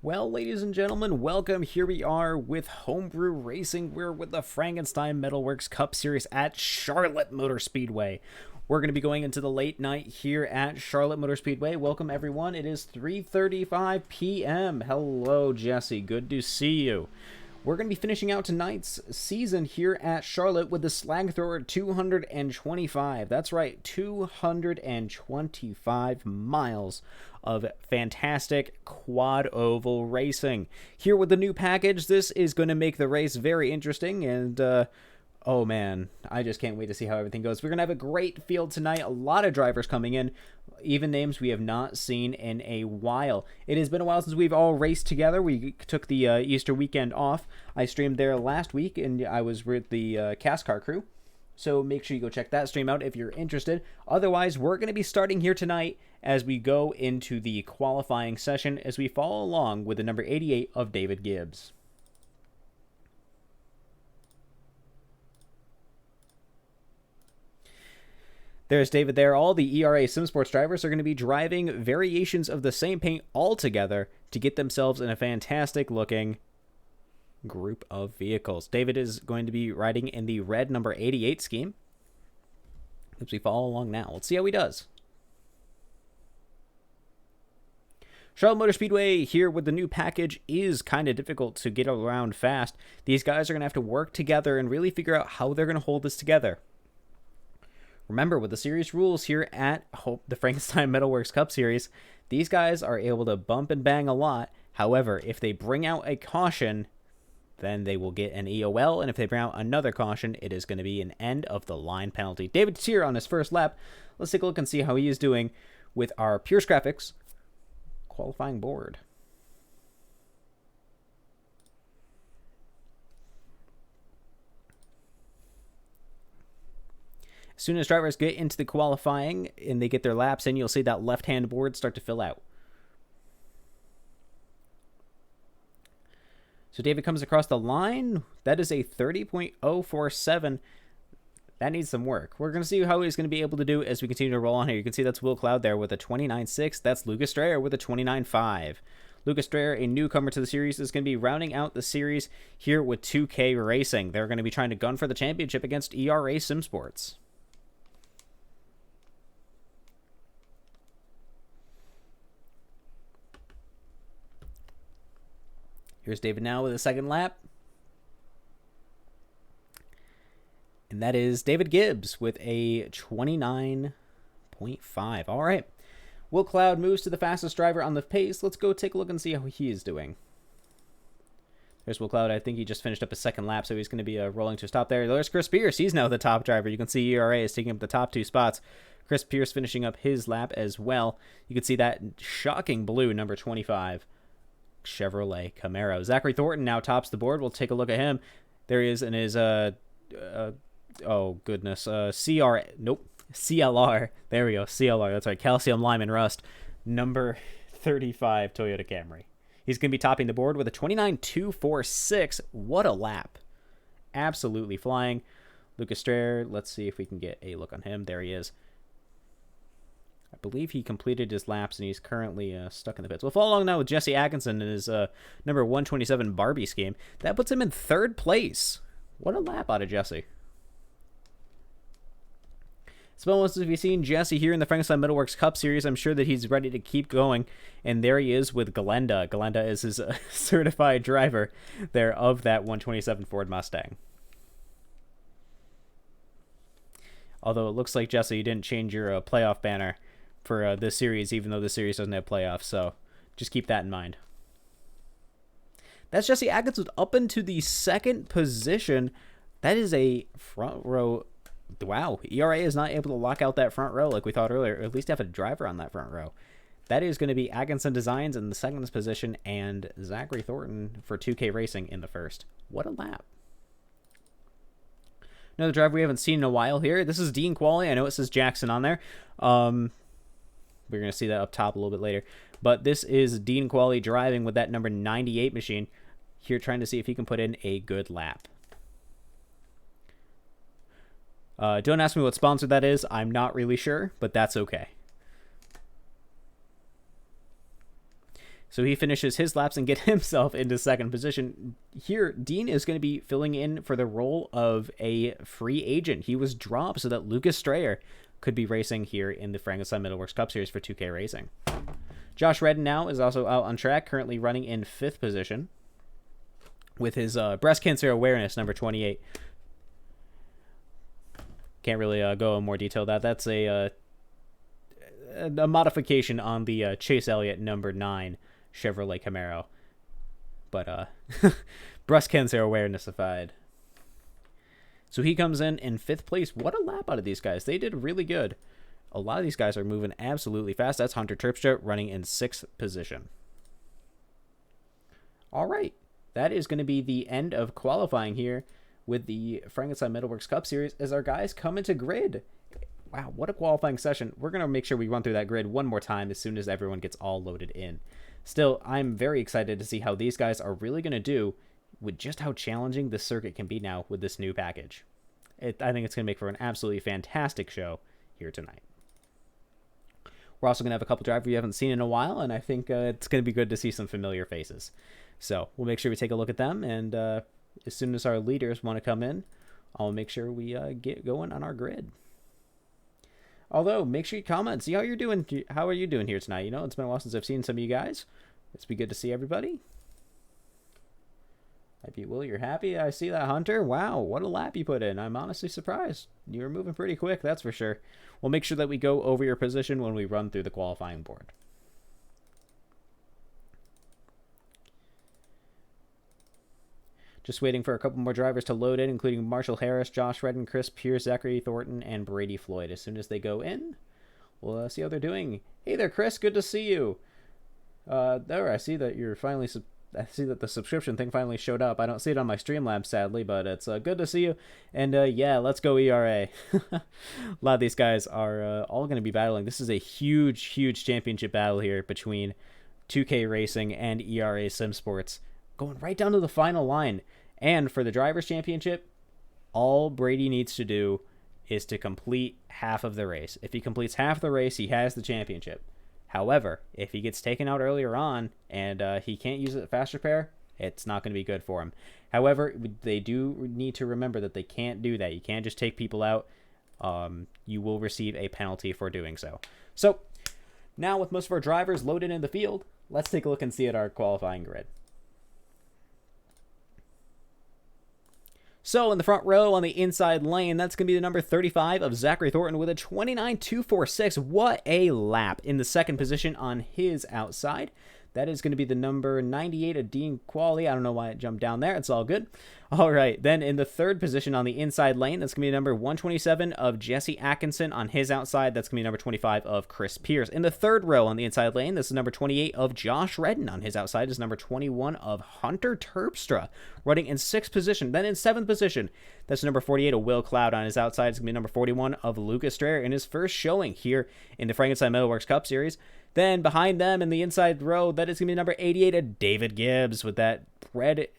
Well, ladies and gentlemen, welcome. Here we are with Homebrew Racing. We're with the Frankenstein Metalworks Cup Series at Charlotte Motor Speedway. We're going to be going into the late night here at Charlotte Motor Speedway. Welcome, everyone. It is 3:35 p.m. Hello, Jesse. Good to see you. We're going to be finishing out tonight's season here at Charlotte with the Slag Thrower 225. That's right, 225 miles of fantastic quad oval racing. Here with the new package, this is going to make the race very interesting, and oh man, I just can't wait to see how everything goes. We're going to have a great field tonight, a lot of drivers coming in, even names we have not seen in a while. It has been a while since we've all raced together. We took the Easter weekend off. I streamed there last week, and I was with the Cast Car crew. So make sure you go check that stream out if you're interested. Otherwise, we're going to be starting here tonight as we go into the qualifying session as we follow along with the number 88 of David Gibbs. There's David there. All the ERA SimSports drivers are going to be driving variations of the same paint all together to get themselves in a fantastic looking group of vehicles. David is going to be riding in the red number 88 scheme. As we follow along now, let's see how he does. Charlotte Motor Speedway here with the new package is kind of difficult to get around fast. These guys are going to have to work together and really figure out how they're going to hold this together. Remember, with the series rules here at the Frankenstein Metalworks Cup Series, these guys are able to bump and bang a lot. However, if they bring out a caution, then they will get an EOL, and if they bring out another caution, it is going to be an end-of-the-line penalty. David's here on his first lap. Let's take a look and see how he is doing with our Pure Graphics qualifying board. As soon as drivers get into the qualifying and they get their laps in, you'll see that left-hand board start to fill out. So David comes across the line. That is a 30.047. That needs some work. We're going to see how he's going to be able to do as we continue to roll on here. You can see that's Will Cloud there with a 29.6. That's Lucas Strayer with a 29.5. Lucas Strayer, a newcomer to the series, is going to be rounding out the series here with 2K Racing. They're going to be trying to gun for the championship against ERA Sim Sports. Here's David now with a second lap. And that is David Gibbs with a 29.5. All right. Will Cloud moves to the fastest driver on the pace. Let's go take a look and see how he is doing. There's Will Cloud. I think he just finished up a second lap, so he's going to be rolling to a stop there. There's Chris Pierce. He's now the top driver. You can see ERA is taking up the top 2 spots. Chris Pierce finishing up his lap as well. You can see that shocking blue number 25 Chevrolet Camaro. Zachary Thornton now tops the board. We'll take a look at him. There he is in his oh goodness, CLR. There we go, CLR. That's right, calcium, lime, and rust. Number 35 Toyota Camry. He's going to be topping the board with a 29.246. What a lap! Absolutely flying. Lucas Strayer. Let's see if we can get a look on him. There he is. I believe he completed his laps, and he's currently stuck in the pits. We'll follow along now with Jesse Atkinson in his number 127 Barbie scheme. That puts him in 3rd place. What a lap out of Jesse. It's been once we've seen Jesse here in the Frankenstein Metalworks Cup Series. I'm sure that he's ready to keep going. And there he is with Glenda. Glenda is his certified driver there of that 127 Ford Mustang. Although it looks like, Jesse, you didn't change your playoff banner for this series, even though the series doesn't have playoffs. So just keep that in mind. That's Jesse Atkinson up into the 2nd position. That is a front row. Wow, ERA is not able to lock out that front row like we thought earlier, or at least have a driver on that front row. That is going to be Atkinson Designs in the 2nd position and Zachary Thornton for 2K Racing in the 1st. What a lap. Another driver we haven't seen in a while here. This is Dean Qualley. I know it says Jackson on there. We're going to see that up top a little bit later. But this is Dean Qualley driving with that number 98 machine here, trying to see if he can put in a good lap. Don't ask me what sponsor that is. I'm not really sure, but that's okay. So he finishes his laps and gets himself into 2nd position. Here, Dean is going to be filling in for the role of a free agent. He was dropped so that Lucas Strayer could be racing here in the Frankenstein Metalworks Cup Series for 2K Racing. Josh Redden now is also out on track, currently running in 5th position with his breast cancer awareness, number 28. Can't really go in more detail. That's a modification on the Chase Elliott number 9 Chevrolet Camaro. But breast cancer awarenessified. So he comes in 5th place. What a lap out of these guys. They did really good. A lot of these guys are moving absolutely fast. That's Hunter Terpstra running in 6th position. All right. That is going to be the end of qualifying here with the Frankenstein Metalworks Cup Series as our guys come into grid. Wow, what a qualifying session. We're going to make sure we run through that grid one more time as soon as everyone gets all loaded in. Still, I'm very excited to see how these guys are really going to do with just how challenging this circuit can be now with this new package. I think it's going to make for an absolutely fantastic show here tonight. We're also going to have a couple drivers we haven't seen in a while, and I think it's going to be good to see some familiar faces. So we'll make sure we take a look at them, and as soon as our leaders want to come in, I'll make sure we get going on our grid. Although, make sure you comment, see how you're doing. How are you doing here tonight? You know, it's been a while since I've seen some of you guys. It's been good to see everybody. Maybe Will, you're happy? I see that, Hunter. Wow, what a lap you put in. I'm honestly surprised. You're moving pretty quick, that's for sure. We'll make sure that we go over your position when we run through the qualifying board. Just waiting for a couple more drivers to load in, including Marshall Harris, Josh Redden, Chris Pierce, Zachary Thornton, and Brady Floyd. As soon as they go in, we'll see how they're doing. Hey there, Chris. Good to see you. There, I see that you're finally I see that the subscription thing finally showed up. I don't see it on my Streamlabs, sadly, but it's good to see you. And yeah, let's go ERA. A lot of these guys are all going to be battling. This is a huge, huge championship battle here between 2K Racing and ERA Sim Sports, going right down to the final line. And for the Drivers' Championship, all Brady needs to do is to complete half of the race. If he completes half the race, he has the championship. However, if he gets taken out earlier on and he can't use it at fast repair, it's not going to be good for him. However, they do need to remember that they can't do that. You can't just take people out. You will receive a penalty for doing so. So, now with most of our drivers loaded in the field, let's take a look and see at our qualifying grid. So in the front row on the inside lane, that's going to be the number 35 of Zachary Thornton with a 29.246. What a lap. In the second position on his outside, that is going to be the number 98 of Dean Qualley. I don't know why it jumped down there. It's all good. All right. Then in the third position on the inside lane, that's going to be number 127 of Jesse Atkinson on his outside. That's going to be number 25 of Chris Pierce. In the third row on the inside lane, this is number 28 of Josh Redden. On his outside is number 21 of Hunter Terpstra, running in sixth position. Then in seventh position, that's number 48 of Will Cloud. On his outside is going to be number 41 of Lucas Strayer in his first showing here in the Frankenstein Metalworks Cup Series. Then behind them in the inside row, that is going to be number 88 of David Gibbs with that red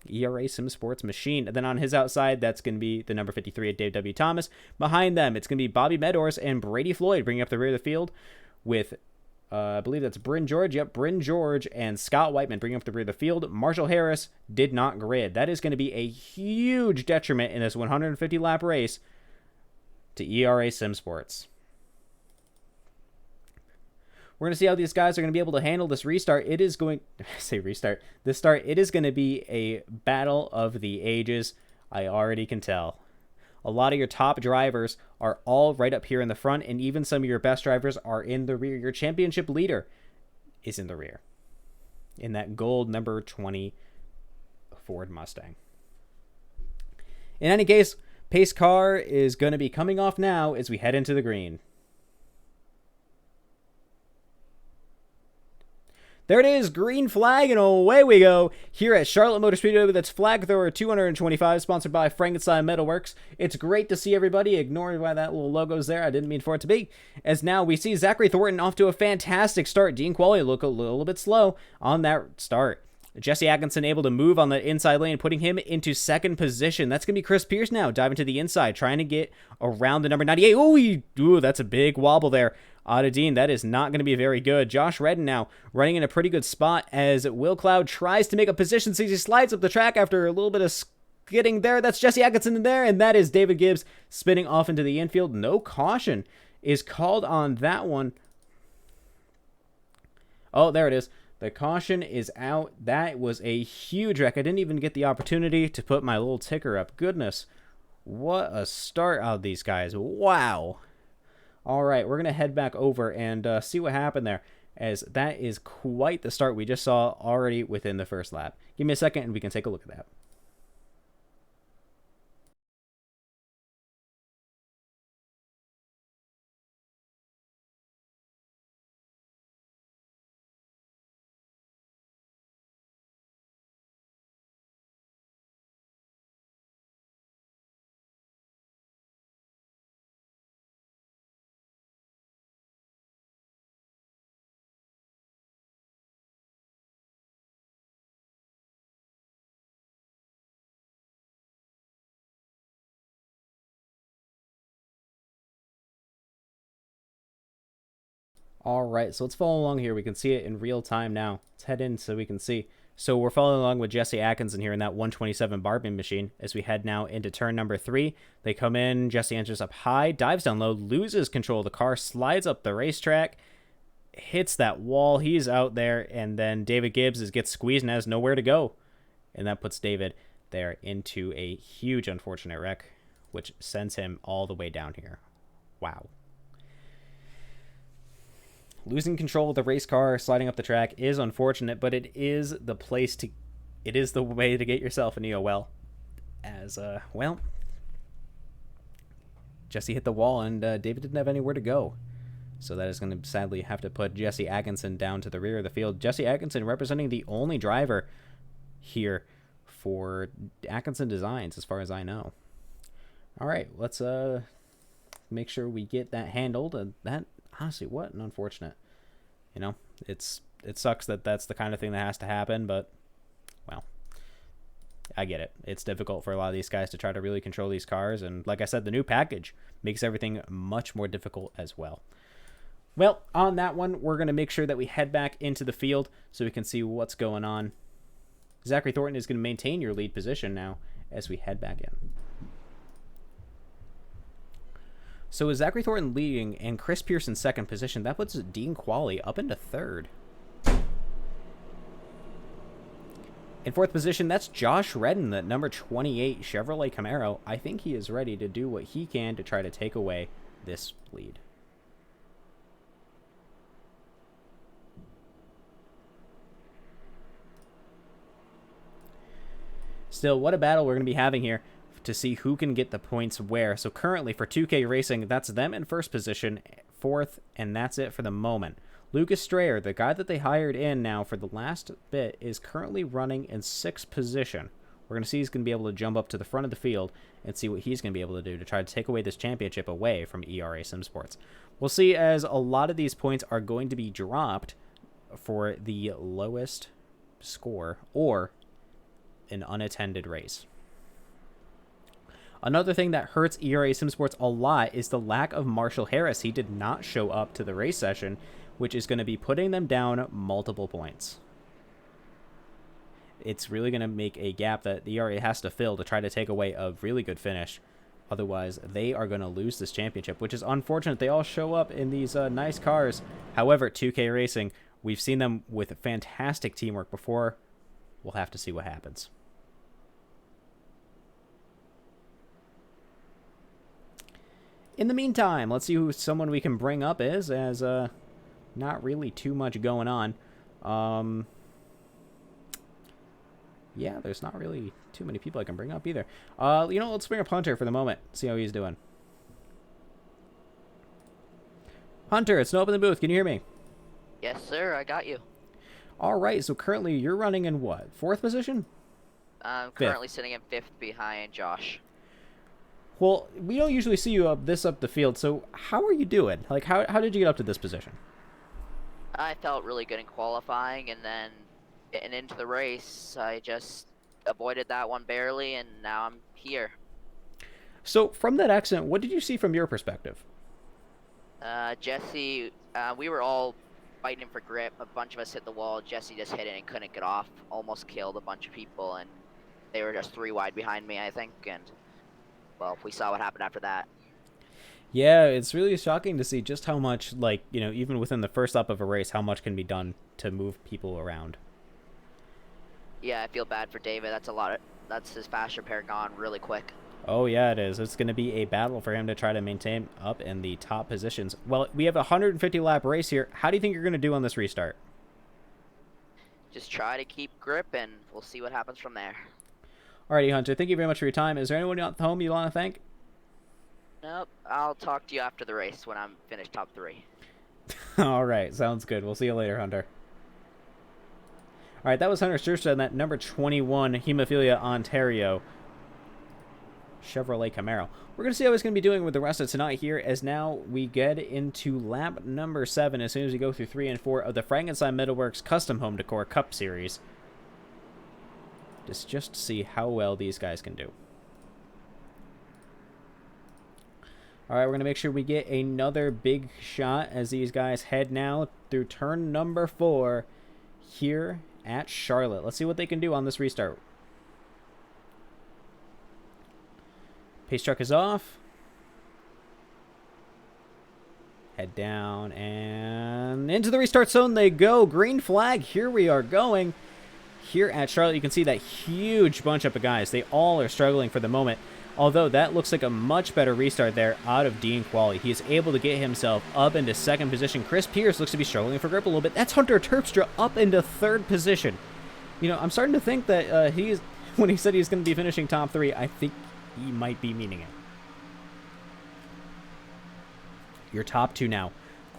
ERA Sim Sports machine. And then on his outside, that's going to be the number 53 of Dave W. Thomas. Behind them, it's going to be Bobby Medors and Brady Floyd bringing up the rear of the field with, I believe that's Bryn George. Yep, Bryn George and Scott Whiteman bringing up the rear of the field. Marshall Harris did not grid. That is going to be a huge detriment in this 150-lap race to ERA Sim Sports. We're going to see how these guys are going to be able to handle this restart. It is going... say restart. This start, it is going to be a battle of the ages. I already can tell. A lot of your top drivers are all right up here in the front, and even some of your best drivers are in the rear. Your championship leader is in the rear, in that gold number 20 Ford Mustang. In any case, pace car is going to be coming off now as we head into the green. There it is, green flag, and away we go here at Charlotte Motor Speedway. That's Flag Thrower 225, sponsored by Frankenstein Metalworks. It's great to see everybody. Ignoring why that little logo's there. I didn't mean for it to be. As now we see Zachary Thornton off to a fantastic start. Dean Qualley look a little bit slow on that start. Jesse Atkinson able to move on the inside lane, putting him into second position. That's going to be Chris Pierce now, diving to the inside, trying to get around the number 98. Ooh, that's a big wobble there. Dean, that is not going to be very good. Josh Redden now running in a pretty good spot as Will Cloud tries to make a position. So he slides up the track after a little bit of skidding there. That's Jesse Atkinson in there, and that is David Gibbs spinning off into the infield. No caution is called on that one. Oh, there it is. The caution is out. That was a huge wreck. I didn't even get the opportunity to put my little ticker up. Goodness, what a start out of these guys. Wow. All right, we're going to head back over and see what happened there, as that is quite the start we just saw already within the first lap. Give me a second and we can take a look at that. All right, so let's follow along here. We can see it in real time now. Let's head in so we can see. So we're following along with Jesse Atkinson here in that 127 barbing machine as we head now into turn number 3. They come in, Jesse enters up high, dives down low, loses control of the car, slides up the racetrack, hits that wall. He's out there, and then David Gibbs gets squeezed and has nowhere to go. And that puts David there into a huge unfortunate wreck, which sends him all the way down here. Wow. Losing control of the race car, sliding up the track is unfortunate, but it is the way to get yourself an EOL. As, well, Jesse hit the wall and David didn't have anywhere to go. So that is going to sadly have to put Jesse Atkinson down to the rear of the field. Jesse Atkinson representing the only driver here for Atkinson Designs, as far as I know. All right, let's make sure we get that handled. And that, honestly, what an unfortunate. You know, it sucks that that's the kind of thing that has to happen, but, well, I get it. It's difficult for a lot of these guys to try to really control these cars, and like I said, the new package makes everything much more difficult as well. Well, on that one, we're going to make sure that we head back into the field so we can see what's going on. Zachary Thornton is going to maintain your lead position now as we head back in. So with Zachary Thornton leading and Chris Pierce in second position, that puts Dean Qualley up into third. In fourth position, that's Josh Redden, the number 28 Chevrolet Camaro. I think he is ready to do what he can to try to take away this lead. Still, what a battle we're going to be having here to see who can get the points where. So currently for 2K Racing, that's them in first position, fourth, and that's it for the moment. Lucas Strayer, the guy that they hired in now for the last bit, is currently running in sixth position. We're going to see he's going to be able to jump up to the front of the field and see what he's going to be able to do to try to take away this championship away from ERA Simsports. We'll see, as a lot of these points are going to be dropped for the lowest score or an unattended race. Another thing that hurts ERA Simsports a lot is the lack of Marshall Harris. He did not show up to the race session, which is going to be putting them down multiple points. It's really going to make a gap that the ERA has to fill to try to take away a really good finish. Otherwise, they are going to lose this championship, which is unfortunate. They all show up in these nice cars. However, 2K Racing, we've seen them with fantastic teamwork before. We'll have to see what happens. In the meantime, let's see who someone we can bring up is, as not really too much going on. Yeah, there's not really too many people I can bring up either. Let's bring up Hunter for the moment, see how he's doing. Hunter, it's Snow up in the booth. Can you hear me? Yes, sir. I got you. All right, so currently you're running in what? Fourth position? I'm currently sitting in fifth behind Josh. Well, we don't usually see you up the field, so how are you doing? Like, how did you get up to this position? I felt really good in qualifying, and then getting into the race, I just avoided that one barely, and now I'm here. So, from that accident, what did you see from your perspective? Jesse, we were all fighting for grip. A bunch of us hit the wall. Jesse just hit it and couldn't get off. Almost killed a bunch of people, and they were just 3 wide behind me, I think, and well, we saw what happened after that. Yeah, it's really shocking to see just how much, even within the first lap of a race, how much can be done to move people around. Yeah, I feel bad for David. That's his fast repair gone really quick. Oh, yeah, it is. It's going to be a battle for him to try to maintain up in the top positions. Well, we have a 150-lap race here. How do you think you're going to do on this restart? Just try to keep grip, and we'll see what happens from there. Alrighty, Hunter. Thank you very much for your time. Is there anyone at home you want to thank? Nope. I'll talk to you after the race when I'm finished top 3. All right. Sounds good. We'll see you later, Hunter. All right. That was Hunter Sturstad, that number 21 Hemophilia Ontario Chevrolet Camaro. We're going to see how he's going to be doing with the rest of tonight here, as now we get into lap number 7 as soon as we go through 3 and 4 of the Frankenstein Metalworks Custom Home Decor Cup Series. Just to see how well these guys can do. All right, we're going to make sure we get another big shot as these guys head now through turn number 4 here at Charlotte. Let's see what they can do on this restart. Pace truck is off. Head down and into the restart zone they go. Green flag. Here we are going. Here at Charlotte, you can see that huge bunch up of guys. They all are struggling for the moment. Although that looks like a much better restart there out of Dean Qualley. He is able to get himself up into second position. Chris Pierce looks to be struggling for grip a little bit. That's Hunter Terpstra up into third position. You know, I'm starting to think that when he said he's going to be finishing top 3, I think he might be meaning it. Your top 2 now.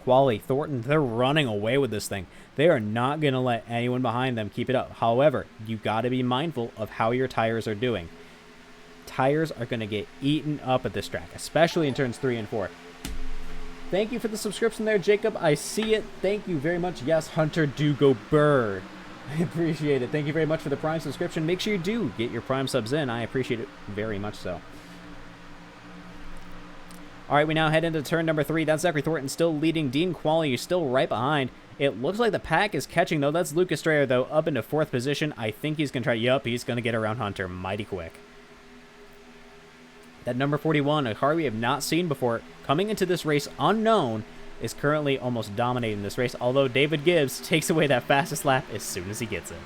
quali. Thornton, they're running away with this thing. They are not going to let anyone behind them keep it up. However, you got to be mindful of how your tires are doing. Tires are going to get eaten up at this track, especially in turns 3 and 4. Thank you for the subscription there, Jacob. I see it. Thank you very much. Yes, Hunter do go Burr. I appreciate it. Thank you very much for the Prime subscription. Make sure you do get your Prime subs in. I appreciate it very much so. All right, we now head into turn number 3. That's Zachary Thornton still leading. Dean Qualley is still right behind. It looks like the pack is catching, though. That's Lucas Strayer, though, up into 4th position. I think he's going to try. Yup, he's going to get around Hunter mighty quick. That number 41, a car we have not seen before, coming into this race unknown, is currently almost dominating this race, although David Gibbs takes away that fastest lap as soon as he gets it.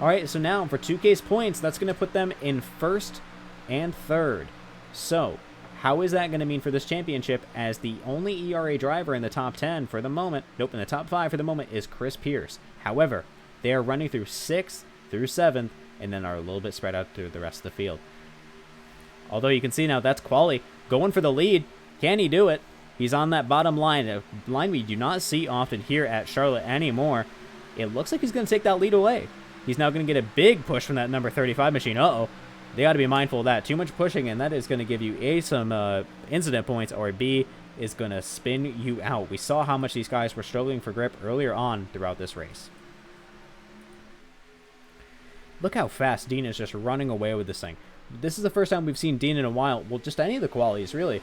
All right, so now for 2K's points, that's going to put them in 1st and 3rd. So, how is that going to mean for this championship, as the only ERA driver in the top 10 for the moment, nope, in the top 5 for the moment, is Chris Pierce. However, they are running through 6th through 7th, and then are a little bit spread out through the rest of the field. Although you can see now that's Qualley going for the lead. Can he do it? He's on that bottom line, a line we do not see often here at Charlotte anymore. It looks like he's going to take that lead away. He's now going to get a big push from that number 35 machine. Uh-oh. They got to be mindful of that. Too much pushing, and that is going to give you A, some incident points, or B, is going to spin you out. We saw how much these guys were struggling for grip earlier on throughout this race. Look how fast Dean is just running away with this thing. This is the first time we've seen Dean in a while. Well, just any of the qualities, really.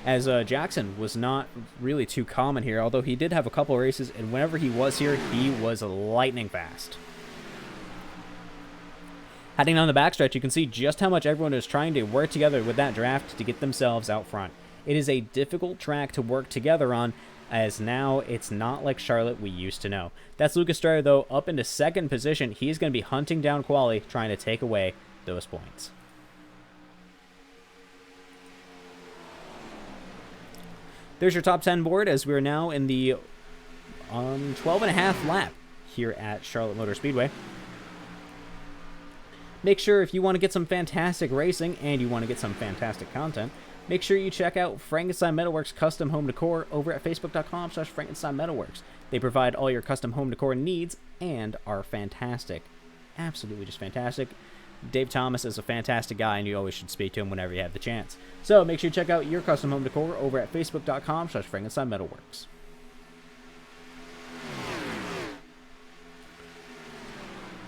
As Jackson was not really too common here, although he did have a couple of races, and whenever he was here, he was lightning fast. Heading down the backstretch, you can see just how much everyone is trying to work together with that draft to get themselves out front. It is a difficult track to work together on, as now it's not like Charlotte we used to know. That's Lucas Strayer, though, up into 2nd position. He's going to be hunting down Qualley, trying to take away those points. There's your top 10 board, as we're now in the 12.5 lap here at Charlotte Motor Speedway. Make sure if you want to get some fantastic racing and you want to get some fantastic content, make sure you check out Frankenstein Metalworks Custom Home Decor over at facebook.com/Frankenstein Metalworks. They provide all your custom home decor needs and are fantastic. Absolutely just fantastic. Dave Thomas is a fantastic guy, and you always should speak to him whenever you have the chance. So make sure you check out your custom home decor over at facebook.com/Frankenstein Metalworks.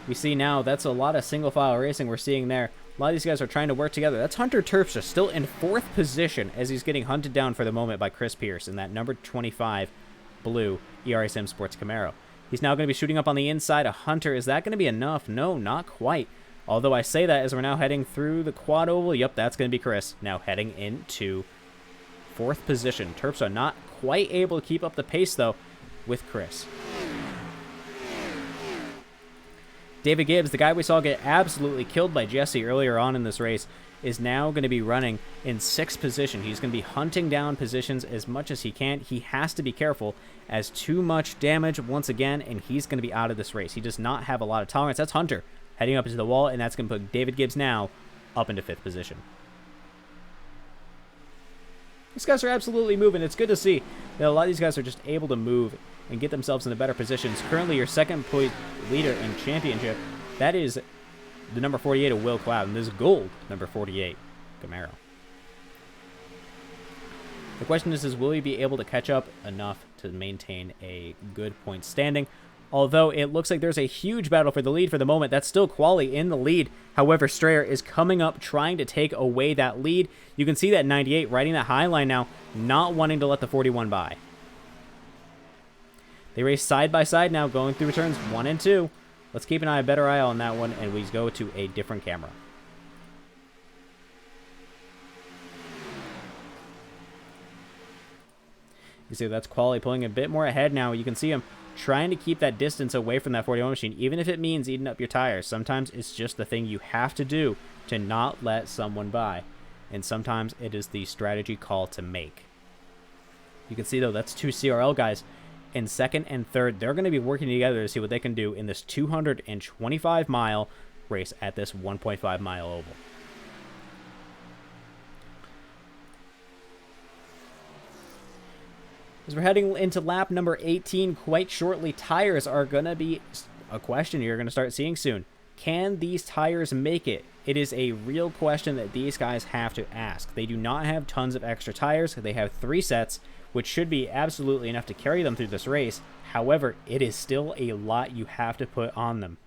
We see now that's a lot of single file racing we're seeing there. A lot of these guys are trying to work together. That's Hunter Terpstra still in 4th position as he's getting hunted down for the moment by Chris Pierce in that number 25 blue ERSM Sports Camaro. He's now going to be shooting up on the inside of Hunter. Is that going to be enough? No, not quite. Although I say that as we're now heading through the quad oval. Yep, that's going to be Chris. Now heading into 4th position. Terpstra not quite able to keep up the pace, though, with Chris. David Gibbs, the guy we saw get absolutely killed by Jesse earlier on in this race, is now going to be running in 6th position. He's going to be hunting down positions as much as he can. He has to be careful, as too much damage once again, and he's going to be out of this race. He does not have a lot of tolerance. That's Hunter heading up into the wall, and that's going to put David Gibbs now up into 5th position. These guys are absolutely moving. It's good to see that a lot of these guys are just able to move and get themselves into better positions. Currently, your 2nd point leader in championship, that is the number 48 of Will Cloud, and this is gold, number 48, Camaro. The question is will he be able to catch up enough to maintain a good point standing? Although it looks like there's a huge battle for the lead for the moment. That's still Qualley in the lead. However, Strayer is coming up, trying to take away that lead. You can see that 98 riding that high line now, not wanting to let the 41 by. They race side by side now, going through turns 1 and 2. Let's keep a better eye on that one, and we go to a different camera. You see that's Qualley pulling a bit more ahead now. You can see him trying to keep that distance away from that 41 machine, even if it means eating up your tires. Sometimes it's just the thing you have to do to not let someone by. And sometimes it is the strategy call to make. You can see, though, that's 2 CRL guys. In 2nd and 3rd, they're going to be working together to see what they can do in this 225-mile race at this 1.5-mile oval. As we're heading into lap number 18 quite shortly, tires are going to be a question you're going to start seeing soon. Can these tires make it? It is a real question that these guys have to ask. They do not have tons of extra tires. They have 3 sets, which should be absolutely enough to carry them through this race. However, it is still a lot you have to put on them.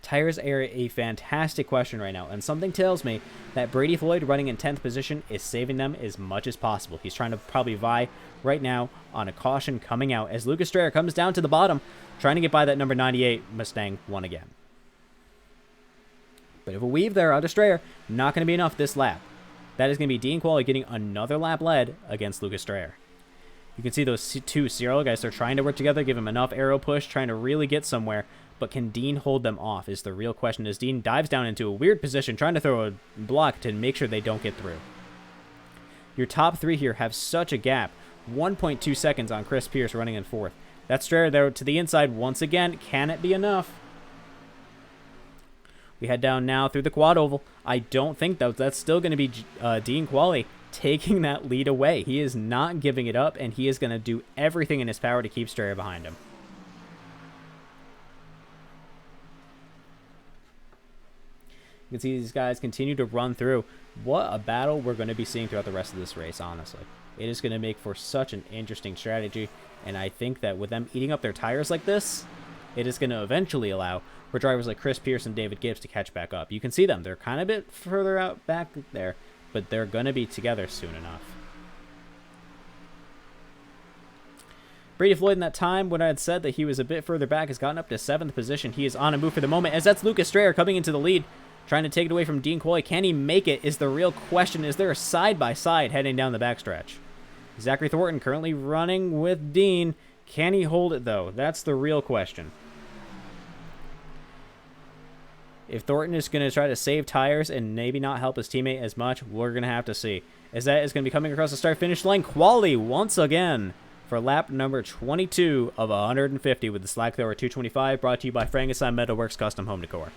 Tires are a fantastic question right now, and something tells me that Brady Floyd running in 10th position is saving them as much as possible. He's trying to probably vie right now on a caution coming out as Lucas Strayer comes down to the bottom, trying to get by that number 98 Mustang one again. But if a weave there out of Strayer, not going to be enough this lap. That is going to be Dean Qualley getting another lap led against Lucas Strayer. You can see those 2 Serial guys, they're trying to work together, give him enough aero push, trying to really get somewhere. But can Dean hold them off is the real question, as Dean dives down into a weird position, trying to throw a block to make sure they don't get through. Your top 3 here have such a gap. 1.2 seconds on Chris Pierce running in 4th. That's Strayer there to the inside once again. Can it be enough? We head down now through the quad oval. I don't think, though, that's still going to be Dean Qualley taking that lead away. He is not giving it up, and he is going to do everything in his power to keep Strayer behind him. You can see these guys continue to run through. What a battle we're going to be seeing throughout the rest of this race, honestly. It is going to make for such an interesting strategy, and I think that with them eating up their tires like this, it is going to eventually allow for drivers like Chris Pierce and David Gibbs to catch back up. You can see them. They're kind of a bit further out back there, but they're going to be together soon enough. Brady Floyd in that time, when I had said that he was a bit further back, has gotten up to 7th position. He is on a move for the moment, as that's Lucas Strayer coming into the lead, trying to take it away from Dean Qualley. Can he make it is the real question. Is there a side-by-side heading down the backstretch? Zachary Thornton currently running with Dean. Can he hold it, though? That's the real question. If Thornton is going to try to save tires and maybe not help his teammate as much, we're going to have to see. As that is going to be coming across the start-finish line. Qualley once again for lap number 22 of 150 with the Slag Thrower 225, brought to you by Frankenstein Metalworks Custom Home Decor.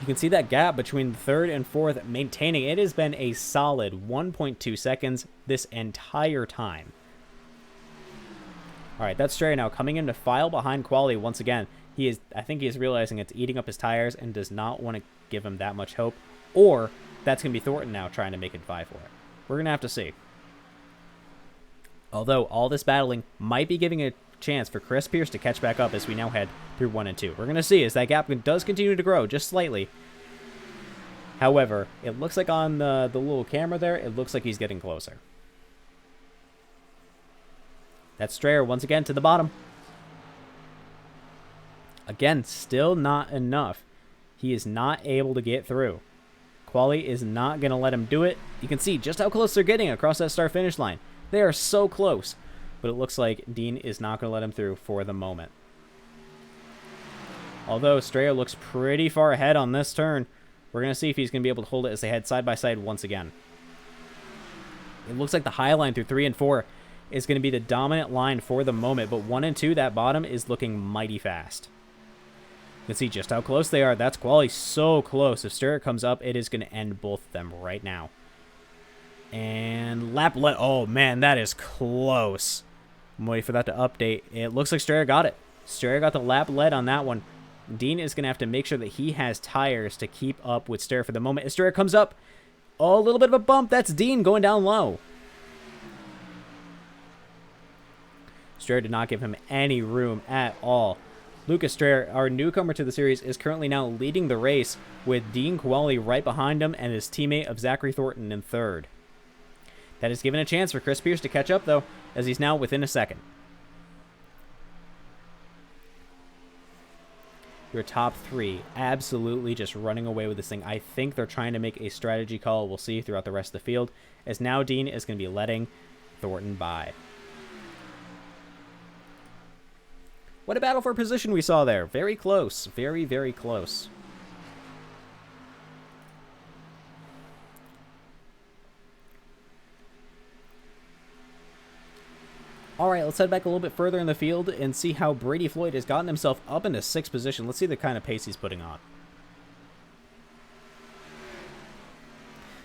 You can see that gap between 3rd and 4th maintaining. It has been a solid 1.2 seconds this entire time. All right, that's Strayer now coming in to file behind Qualley once again. I think he is realizing it's eating up his tires and does not want to give him that much hope. Or that's going to be Thornton now trying to make it vie for it. We're going to have to see. Although all this battling might be giving a chance for Chris Pierce to catch back up as we now head through 1 and 2. We're going to see as that gap does continue to grow just slightly. However, it looks like on the little camera there, it looks like he's getting closer. That's Strayer once again to the bottom. Again, still not enough. He is not able to get through. Qualley is not going to let him do it. You can see just how close they're getting across that start-finish line. They are so close. But it looks like Dean is not going to let him through for the moment. Although Strayer looks pretty far ahead on this turn, we're going to see if he's going to be able to hold it as they head side by side once again. It looks like the high line through 3 and 4 is going to be the dominant line for the moment, but 1 and 2, that bottom, is looking mighty fast. You can see just how close they are. That's Qualley so close. If Strayer comes up, it is going to end both of them right now. And oh man, that is close. I'm waiting for that to update. It looks like Strayer got it. Strayer got the lap lead on that one. Dean is going to have to make sure that he has tires to keep up with Strayer for the moment. As Strayer comes up, oh, a little bit of a bump. That's Dean going down low. Strayer did not give him any room at all. Lucas Strayer, our newcomer to the series, is currently now leading the race with Dean Qualley right behind him and his teammate of Zachary Thornton in 3rd. That is given a chance for Chris Pierce to catch up, though, as he's now within a second. Your top 3 absolutely just running away with this thing. I think they're trying to make a strategy call. We'll see throughout the rest of the field, as now Dean is going to be letting Thornton by. What a battle for position we saw there. Very close. Very, very close. Alright, let's head back a little bit further in the field and see how Brady Floyd has gotten himself up into 6th position. Let's see the kind of pace he's putting on.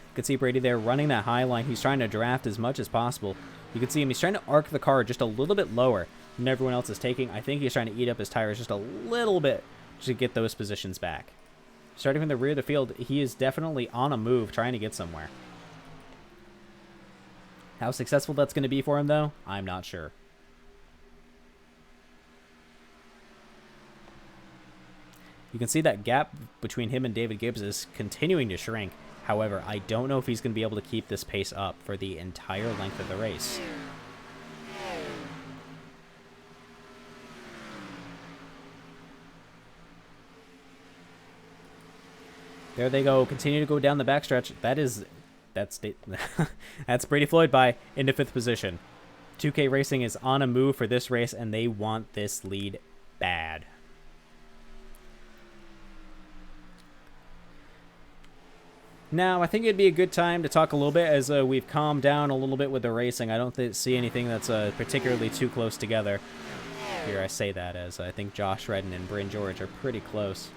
You can see Brady there running that high line. He's trying to draft as much as possible. You can see him. He's trying to arc the car just a little bit lower than everyone else is taking. I think he's trying to eat up his tires just a little bit to get those positions back. Starting from the rear of the field, he is definitely on a move, trying to get somewhere. How successful that's going to be for him, though, I'm not sure. You can see that gap between him and David Gibbs is continuing to shrink. However, I don't know if he's going to be able to keep this pace up for the entire length of the race. There they go. Continue to go down the backstretch. That's Brady Floyd into 5th position. 2K Racing is on a move for this race, and they want this lead bad. Now, I think it'd be a good time to talk a little bit as we've calmed down a little bit with the racing. I don't see anything that's particularly too close together. Here I say that as I think Josh Redden and Bryn George are pretty close.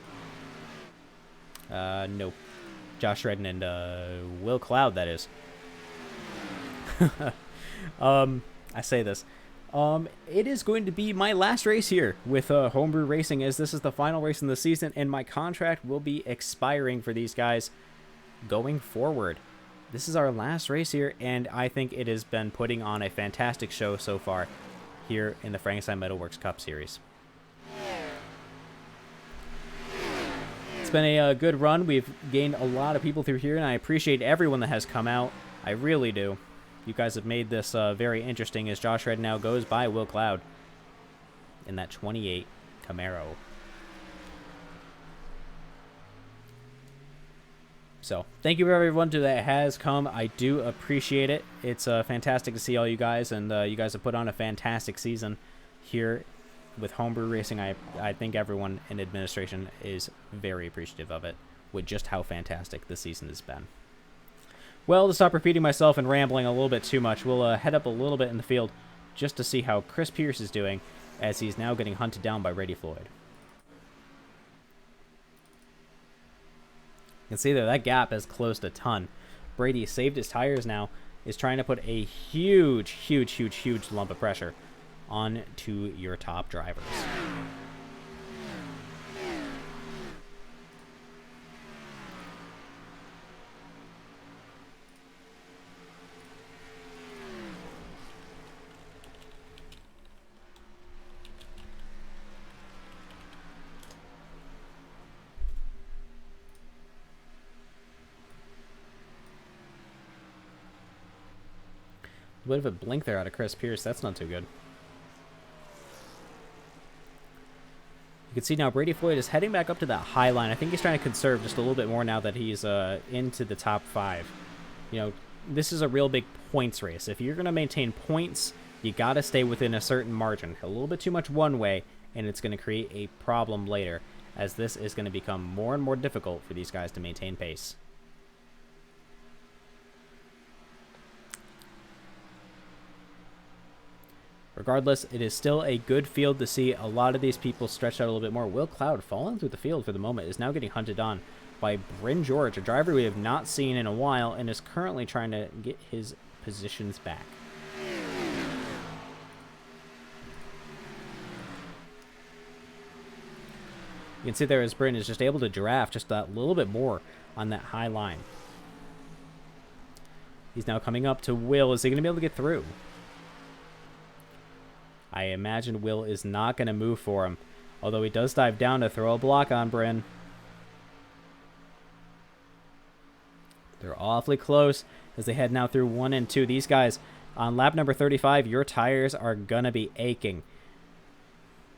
Nope. Josh Redden and Will Cloud, that is. I say this. It is going to be my last race here with Homebrew Racing, as this is the final race in the season, and my contract will be expiring for these guys going forward. This is our last race here, and I think it has been putting on a fantastic show so far here in the Frankenstein Metalworks Cup Series. It's been a good run. We've gained a lot of people through here, and I appreciate everyone that has come out. I really do. You guys have made this very interesting, as Josh Red now goes by Will Cloud in that 28 Camaro. So, thank you everyone that has come. I do appreciate it. It's fantastic to see all you guys, and you guys have put on a fantastic season here with Homebrew Racing. I think everyone in administration is very appreciative of it, with just how fantastic this season has been. Well, to stop repeating myself and rambling a little bit too much, we'll head up a little bit in the field just to see how Chris Pierce is doing, as he's now getting hunted down by Brady Floyd. You can see there, that gap has closed a ton. Brady saved his tires now, is trying to put a huge lump of pressure onto your top drivers. A bit of a blink there out of Chris Pierce. That's not too good. You can see now Brady Floyd is heading back up to that high line. I think he's trying to conserve just a little bit more now that he's into the top 5. You know, this is a real big points race. If you're going to maintain points, you got to stay within a certain margin. A little bit too much one way, and it's going to create a problem later, as this is going to become more and more difficult for these guys to maintain pace. Regardless, it is still a good field to see a lot of these people stretched out a little bit more. Will Cloud, falling through the field for the moment, is now getting hunted on by Bryn George, a driver we have not seen in a while, and is currently trying to get his positions back. You can see there as Bryn is just able to draft just that little bit more on that high line. He's now coming up to Will. Is he going to be able to get through? I imagine Will is not going to move for him, although he does dive down to throw a block on Bryn. They're awfully close as they head now through 1 and 2. These guys, on lap number 35, your tires are going to be aching.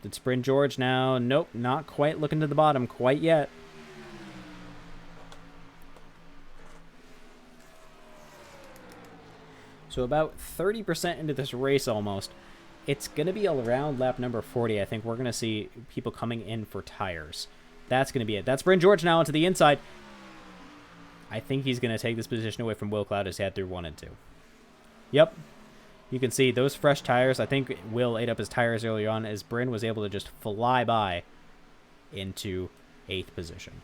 Did Bryn George now? Nope, not quite looking to the bottom quite yet. So about 30% into this race almost. It's going to be around lap number 40. I think we're going to see people coming in for tires. That's going to be it. That's Bryn George now onto the inside. I think he's going to take this position away from Will Cloud as he had through 1 and 2. Yep. You can see those fresh tires. I think Will ate up his tires early on as Bryn was able to just fly by into 8th position.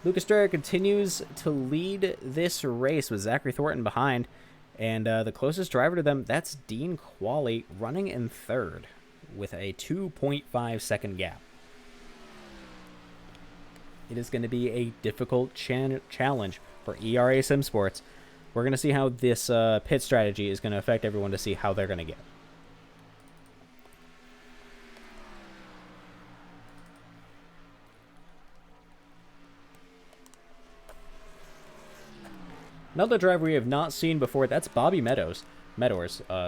Lucas Dreyer continues to lead this race with Zachary Thornton behind. And the closest driver to them, that's Dean Qualley, running in third with a 2.5 second gap. It is going to be a difficult challenge for ERA Sim Sports. We're going to see how this pit strategy is going to affect everyone to see how they're going to get. Another driver we have not seen before, that's Bobby Meadows.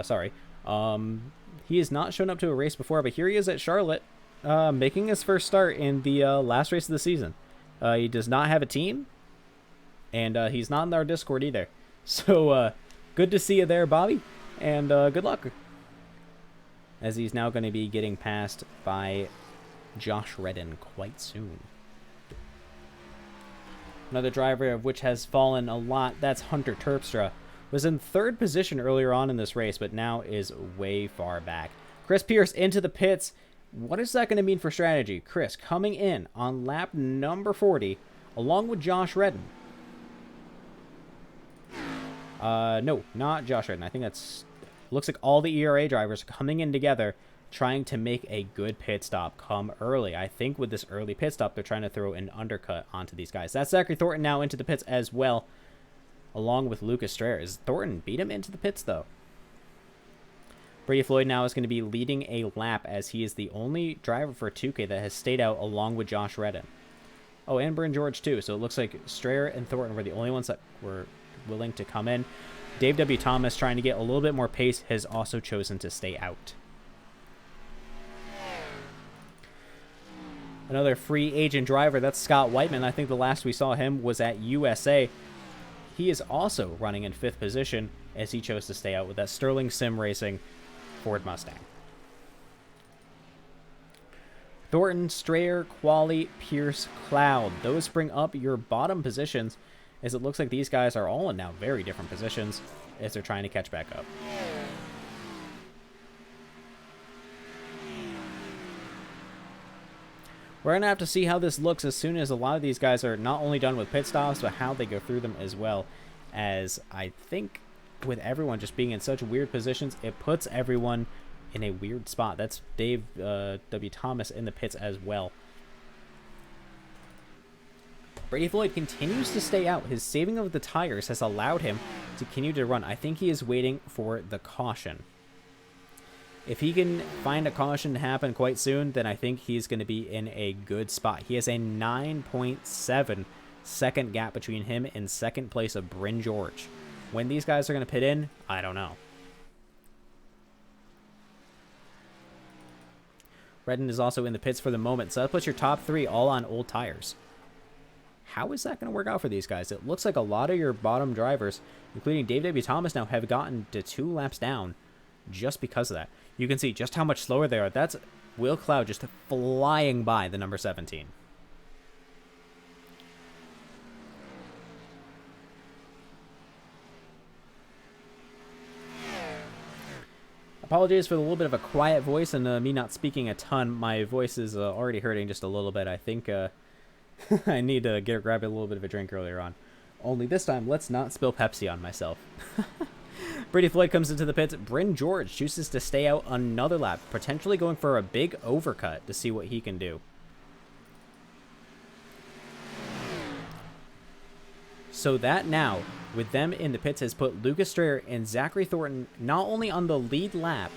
Sorry. He has not shown up to a race before, but here he is at Charlotte, making his first start in the last race of the season. He does not have a team, and he's not in our Discord either. So, good to see you there, Bobby, and good luck. As he's now going to be getting passed by Josh Redden quite soon. Another driver of which has fallen a lot, that's Hunter Terpstra. Was in third position earlier on in this race, but now is way far back. Chris Pierce into the pits. What is that going to mean for strategy? Chris coming in on lap number 40, along with Josh Redden. No, not Josh Redden. I think that's... Looks like all the ERA drivers coming in together, trying to make a good pit stop come early. I think with this early pit stop, they're trying to throw an undercut onto these guys. That's Zachary Thornton now into the pits as well, along with Lucas Strayer. Is Thornton beat him into the pits, though? Brady Floyd now is going to be leading a lap, as he is the only driver for 2K that has stayed out along with Josh Redden. Oh, and Bryn George, too. So it looks like Strayer and Thornton were the only ones that were willing to come in. Dave W. Thomas, trying to get a little bit more pace, has also chosen to stay out. Another free agent driver, that's Scott Whiteman. I think the last we saw him was at USA. He is also running in 5th position, as he chose to stay out with that Sterling Sim Racing Ford Mustang. Thornton, Strayer, Qualley, Pierce, Cloud. Those bring up your bottom positions, as it looks like these guys are all in now very different positions as they're trying to catch back up. We're going to have to see how this looks as soon as a lot of these guys are not only done with pit stops, but how they go through them as well. As I think with everyone just being in such weird positions, it puts everyone in a weird spot. That's Dave W. Thomas in the pits as well. Brady Floyd continues to stay out. His saving of the tires has allowed him to continue to run. I think he is waiting for the caution. If he can find a caution to happen quite soon, then I think he's going to be in a good spot. He has a 9.7 second gap between him and second place of Bryn George. When these guys are going to pit in, I don't know. Redden is also in the pits for the moment, so that puts your top 3 all on old tires. How is that going to work out for these guys? It looks like a lot of your bottom drivers, including Dave W. Thomas, now have gotten to 2 laps down just because of that. You can see just how much slower they are. That's Will Cloud just flying by the number 17. Apologies for a little bit of a quiet voice and me not speaking a ton. My voice is already hurting just a little bit. I think I need to grab a little bit of a drink earlier on. Only this time, let's not spill Pepsi on myself. Brady Floyd comes into the pits. Bryn George chooses to stay out another lap, potentially going for a big overcut to see what he can do. So that now, with them in the pits, has put Lucas Strayer and Zachary Thornton not only on the lead lap,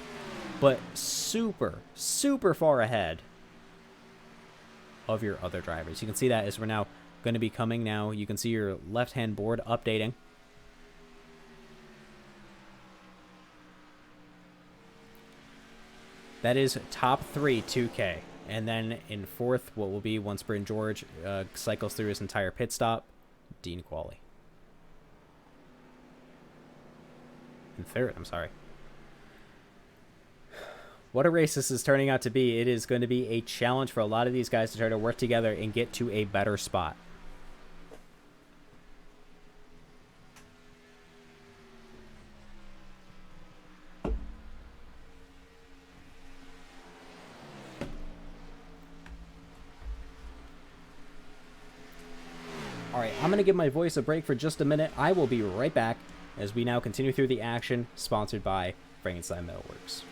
but super, super far ahead of your other drivers. You can see that as we're now going to be coming now. You can see your left-hand board updating. That is top 3 2K. And then in 4th, what will be once Bryn George cycles through his entire pit stop, Dean Qualley. In 3rd, I'm sorry. What a race this is turning out to be. It is going to be a challenge for a lot of these guys to try to work together and get to a better spot. Alright, I'm going to give my voice a break for just a minute. I will be right back as we now continue through the action, sponsored by Frankenstein Metalworks.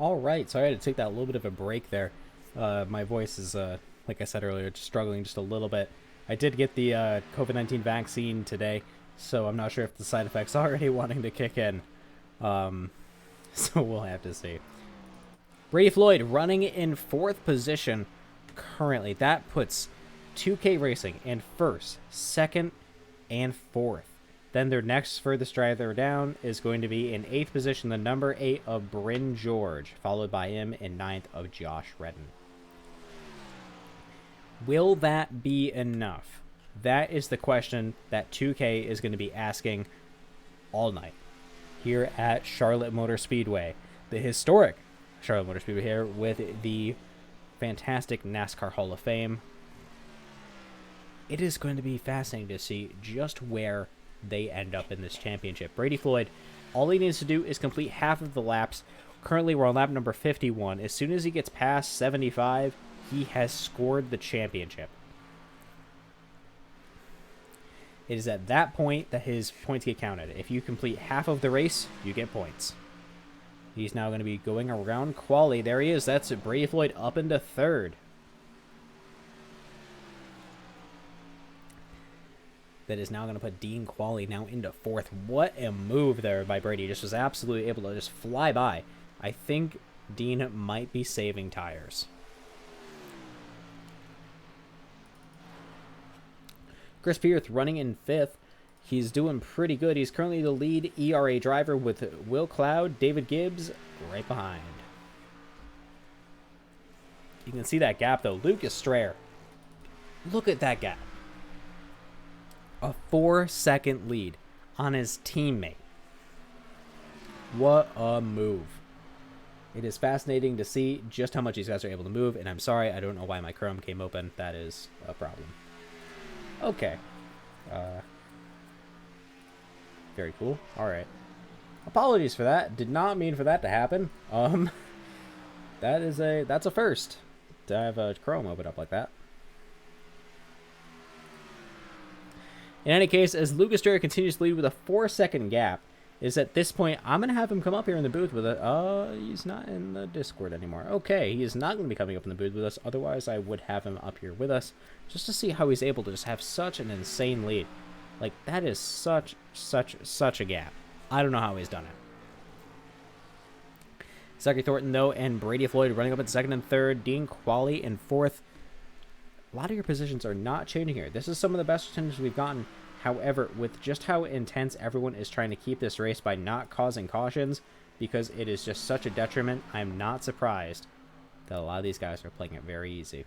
All right, so I had to take that little bit of a break there. My voice is, like I said earlier, just struggling just a little bit. I did get the COVID-19 vaccine today, so I'm not sure if the side effects are already wanting to kick in. So we'll have to see. Brady Floyd running in 4th position currently. That puts 2K Racing in 1st, 2nd, and 4th. Then their next furthest driver down is going to be in 8th position, the number 8 of Bryn George, followed by him in 9th of Josh Redden. Will that be enough? That is the question that 2K is going to be asking all night here at Charlotte Motor Speedway. The historic Charlotte Motor Speedway here with the fantastic NASCAR Hall of Fame. It is going to be fascinating to see just where they end up in this championship. Brady Floyd, all he needs to do is complete half of the laps. Currently, we're on lap number 51. As soon as he gets past 75, he has scored the championship. It is at that point that his points get counted. If you complete half of the race, you get points. He's now going to be going around quali. There he is. That's Brady Floyd up into 3rd. That is now going to put Dean Qualley now into 4th. What a move there by Brady. Just was absolutely able to just fly by. I think Dean might be saving tires. Chris Pierce running in 5th. He's doing pretty good. He's currently the lead ERA driver with Will Cloud, David Gibbs right behind. You can see that gap though. Lucas Strayer. Look at that gap. A 4-second lead on his teammate. What a move. It is fascinating to see just how much these guys are able to move, and I'm sorry, I don't know why my Chrome came open. That is a problem. Okay. Very cool. Alright. Apologies for that. Did not mean for that to happen. That's a first to have a Chrome open up like that. In any case, as Lucas Strayer continues to lead with a 4-second gap, is at this point, I'm going to have him come up here in the booth with a... he's not in the Discord anymore. Okay, he is not going to be coming up in the booth with us. Otherwise, I would have him up here with us just to see how he's able to just have such an insane lead. Like, that is such a gap. I don't know how he's done it. Zachary Thornton, though, and Brady Floyd running up in 2nd and 3rd. Dean Qualley in 4th. A lot of your positions are not changing here. This is some of the best percentages we've gotten. However, with just how intense everyone is trying to keep this race by not causing cautions, because it is just such a detriment, I'm not surprised that a lot of these guys are playing it very easy.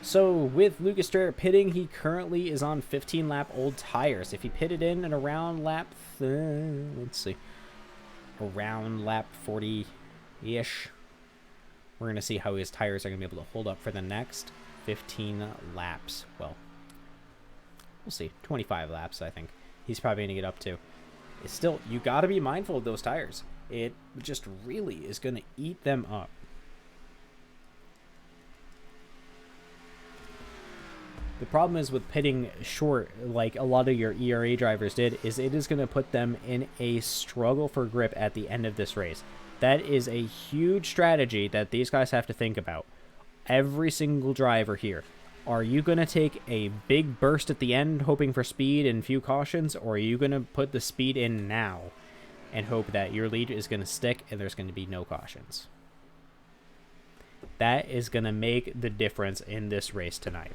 So with Lucas Strayer pitting, he currently is on 15 lap old tires. If he pitted in and around lap, let's see, around lap 40-ish, we're going to see how his tires are going to be able to hold up for the next 15 laps. Well, we'll see. 25 laps, I think he's probably going to get up to. It's still, you got to be mindful of those tires. It just really is going to eat them up. The problem is with pitting short, like a lot of your ERA drivers did, is it is going to put them in a struggle for grip at the end of this race. That is a huge strategy that these guys have to think about. Every single driver here. Are you going to take a big burst at the end, hoping for speed and few cautions, or are you going to put the speed in now and hope that your lead is going to stick and there's going to be no cautions? That is going to make the difference in this race tonight.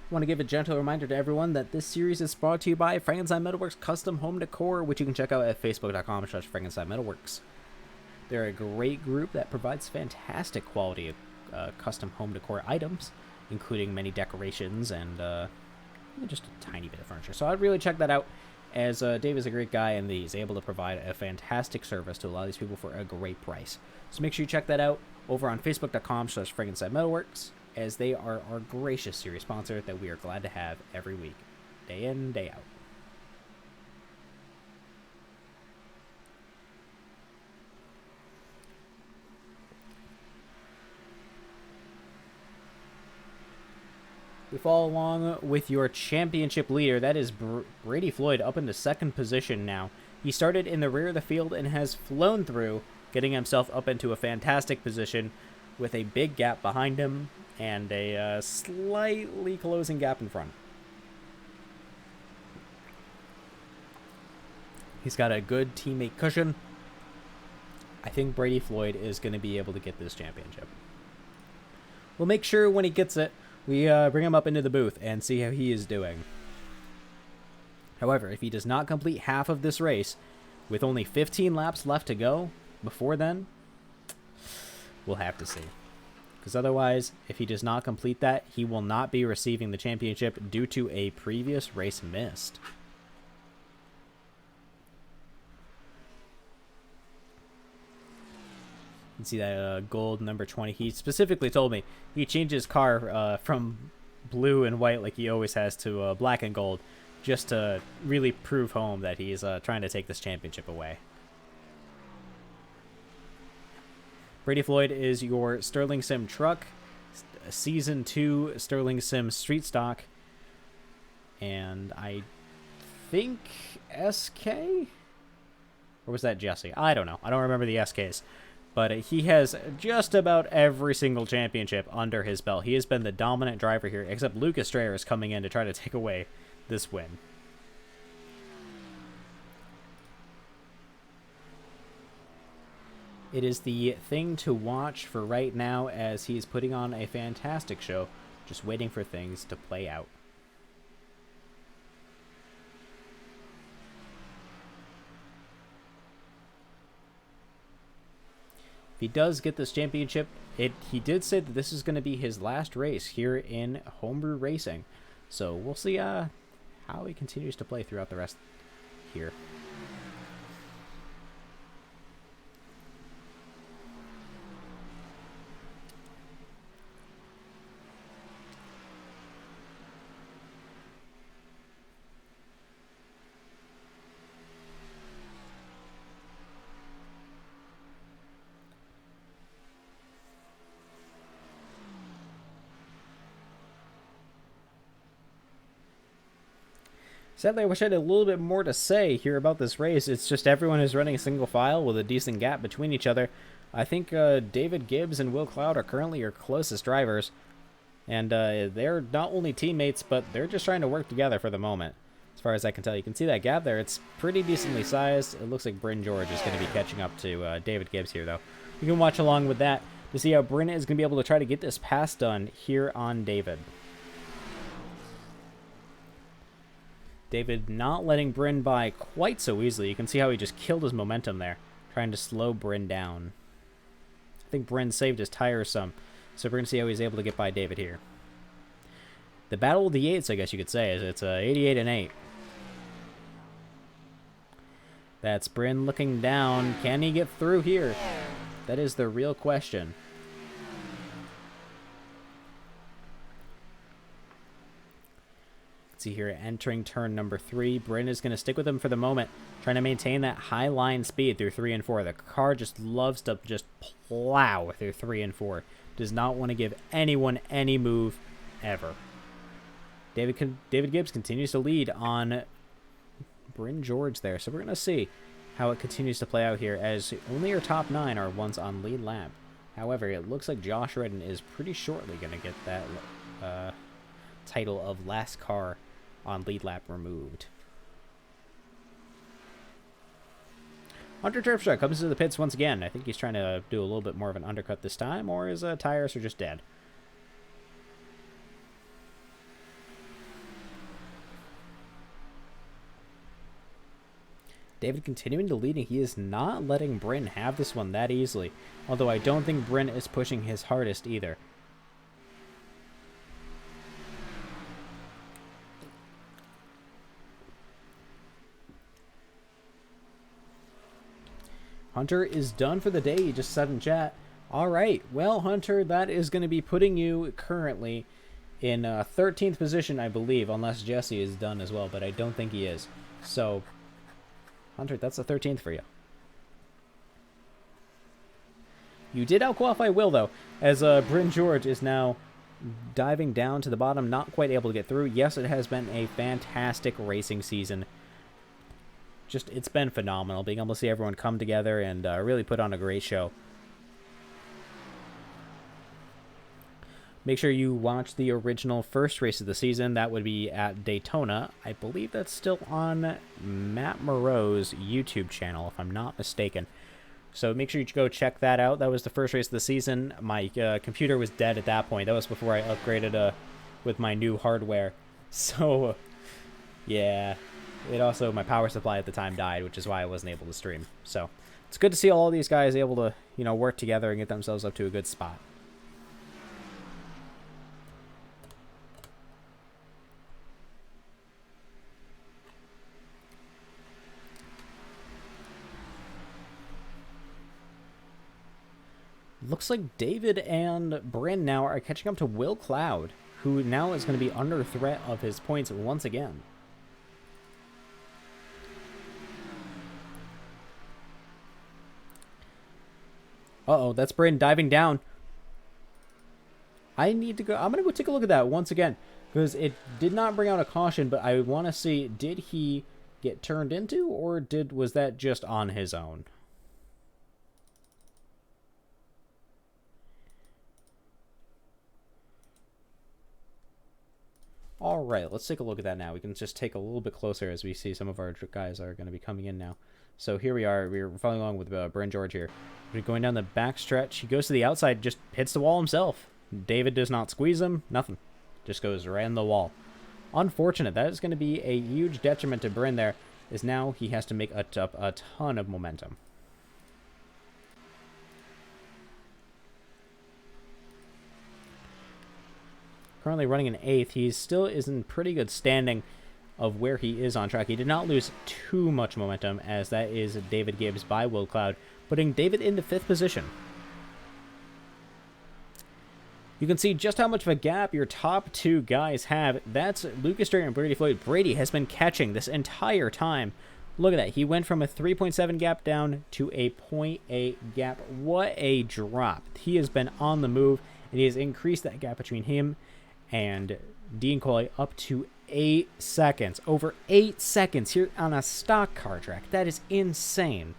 I want to give a gentle reminder to everyone that this series is brought to you by Frankenstein Metalworks Custom Home Decor, which you can check out at facebook.com/Frankenstein Metalworks. They're a great group that provides fantastic quality custom home decor items, including many decorations and just a tiny bit of furniture. So I'd really check that out, as Dave is a great guy and he's able to provide a fantastic service to a lot of these people for a great price. So make sure you check that out over on facebook.com/Frankenstein Metalworks, as they are our gracious series sponsor that we are glad to have every week, day in, day out. We follow along with your championship leader. That is Brady Floyd, up into second position now. He started in the rear of the field and has flown through, getting himself up into a fantastic position with a big gap behind him and a slightly closing gap in front. He's got a good teammate cushion. I think Brady Floyd is going to be able to get this championship. We'll make sure when he gets it, we bring him up into the booth and see how he is doing. However, if he does not complete half of this race, with only 15 laps left to go before then, we'll have to see. Because otherwise, if he does not complete that, he will not be receiving the championship due to a previous race missed. You can see that gold number 20. He specifically told me he changed his car from blue and white like he always has to black and gold, just to really prove home that he's trying to take this championship away. Brady Floyd is your Sterling Sim truck, Season 2 Sterling Sim Street Stock, and I think SK? Or was that Jesse? I don't know. I don't remember the SKs. But he has just about every single championship under his belt. He has been the dominant driver here, except Lucas Strayer is coming in to try to take away this win. It is the thing to watch for right now, as he's putting on a fantastic show, just waiting for things to play out. If he does get this championship, he did say that this is going to be his last race here in Homebrew Racing. So we'll see how he continues to play throughout the rest here. Sadly, I wish I had a little bit more to say here about this race. It's just everyone is running a single file with a decent gap between each other. I think David Gibbs and Will Cloud are currently your closest drivers. And they're not only teammates, but they're just trying to work together for the moment. as far as I can tell. You can see that gap there. It's pretty decently sized. It looks like Bryn George is going to be catching up to David Gibbs here, though. You can watch along with that to see how Bryn is going to be able to try to get this pass done here on David. David not letting Bryn by quite so easily. You can see how he just killed his momentum there, trying to slow Bryn down. I think Bryn saved his tires some, so we're going to see how he's able to get by David here. The battle of the eights, I guess you could say, is it's 88 and 8. That's Bryn looking down. Can he get through here? That is the real question. See here, entering turn number 3. Bryn is going to stick with him for the moment, trying to maintain that high line speed through 3 and 4. The car just loves to just plow through 3 and 4. Does not want to give anyone any move ever. David Gibbs continues to lead on Bryn George there, so we're going to see how it continues to play out here, as only our top 9 are ones on lead lap. However, it looks like Josh Redden is pretty shortly going to get that title of last car on lead lap removed. Hunter Turfstruck comes into the pits once again. I think he's trying to do a little bit more of an undercut this time, or his tires are just dead. David continuing to lead, and he is not letting Bryn have this one that easily. Although I don't think Bryn is pushing his hardest either. Hunter is done for the day, he just said in chat. Alright, well, Hunter, that is going to be putting you currently in 13th position, I believe, unless Jesse is done as well, but I don't think he is. So, Hunter, that's the 13th for you. You did outqualify Will, though, as Bryn George is now diving down to the bottom, not quite able to get through. Yes, it has been a fantastic racing season. Just, it's been phenomenal, being able to see everyone come together and really put on a great show. Make sure you watch the original first race of the season. That would be at Daytona. I believe that's still on Matt Moreau's YouTube channel, if I'm not mistaken. So make sure you go check that out. That was the first race of the season. My computer was dead at that point. That was before I upgraded with my new hardware. So, yeah. It also, my power supply at the time died, which is why I wasn't able to stream. So, it's good to see all these guys able to, work together and get themselves up to a good spot. Looks like David and Bryn now are catching up to Will Cloud, who now is going to be under threat of his points once again. Uh-oh, that's Bryn diving down. I'm going to go take a look at that once again, because it did not bring out a caution, but I want to see, did he get turned into, or was that just on his own? All right, let's take a look at that now. We can just take a little bit closer as we see some of our guys are going to be coming in now. So here we are. We're following along with Bryn George here. We're going down the back stretch. He goes to the outside, just hits the wall himself. David does not squeeze him. Nothing. Just goes right in the wall. Unfortunate. That is going to be a huge detriment to Bryn there, as now he has to make a ton of momentum. Currently running in 8th. He still is in pretty good standing of where he is on track. He did not lose too much momentum, as that is David Gibbs by Will Cloud, putting David into 5th position. You can see just how much of a gap your top 2 guys have. That's Lucas Drake and Brady Floyd. Brady has been catching this entire time. Look at that. He went from a 3.7 gap down to a 0.8 gap. What a drop. He has been on the move, and he has increased that gap between him and Dean Coley up to 8 seconds. Over 8 seconds here on a stock car track. That is insane.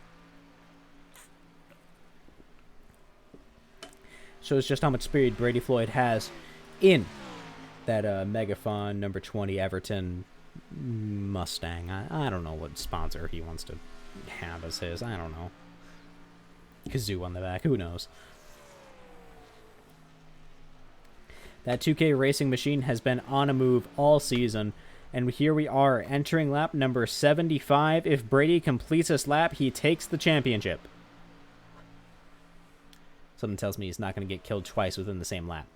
Shows just how much speed Brady Floyd has in that Megaphone number 20 Everton Mustang. I don't know what sponsor he wants to have as his. I don't know. Kazoo on the back. Who knows? That 2K racing machine has been on a move all season. And here we are, entering lap number 75. If Brady completes this lap, he takes the championship. Something tells me he's not going to get killed twice within the same lap.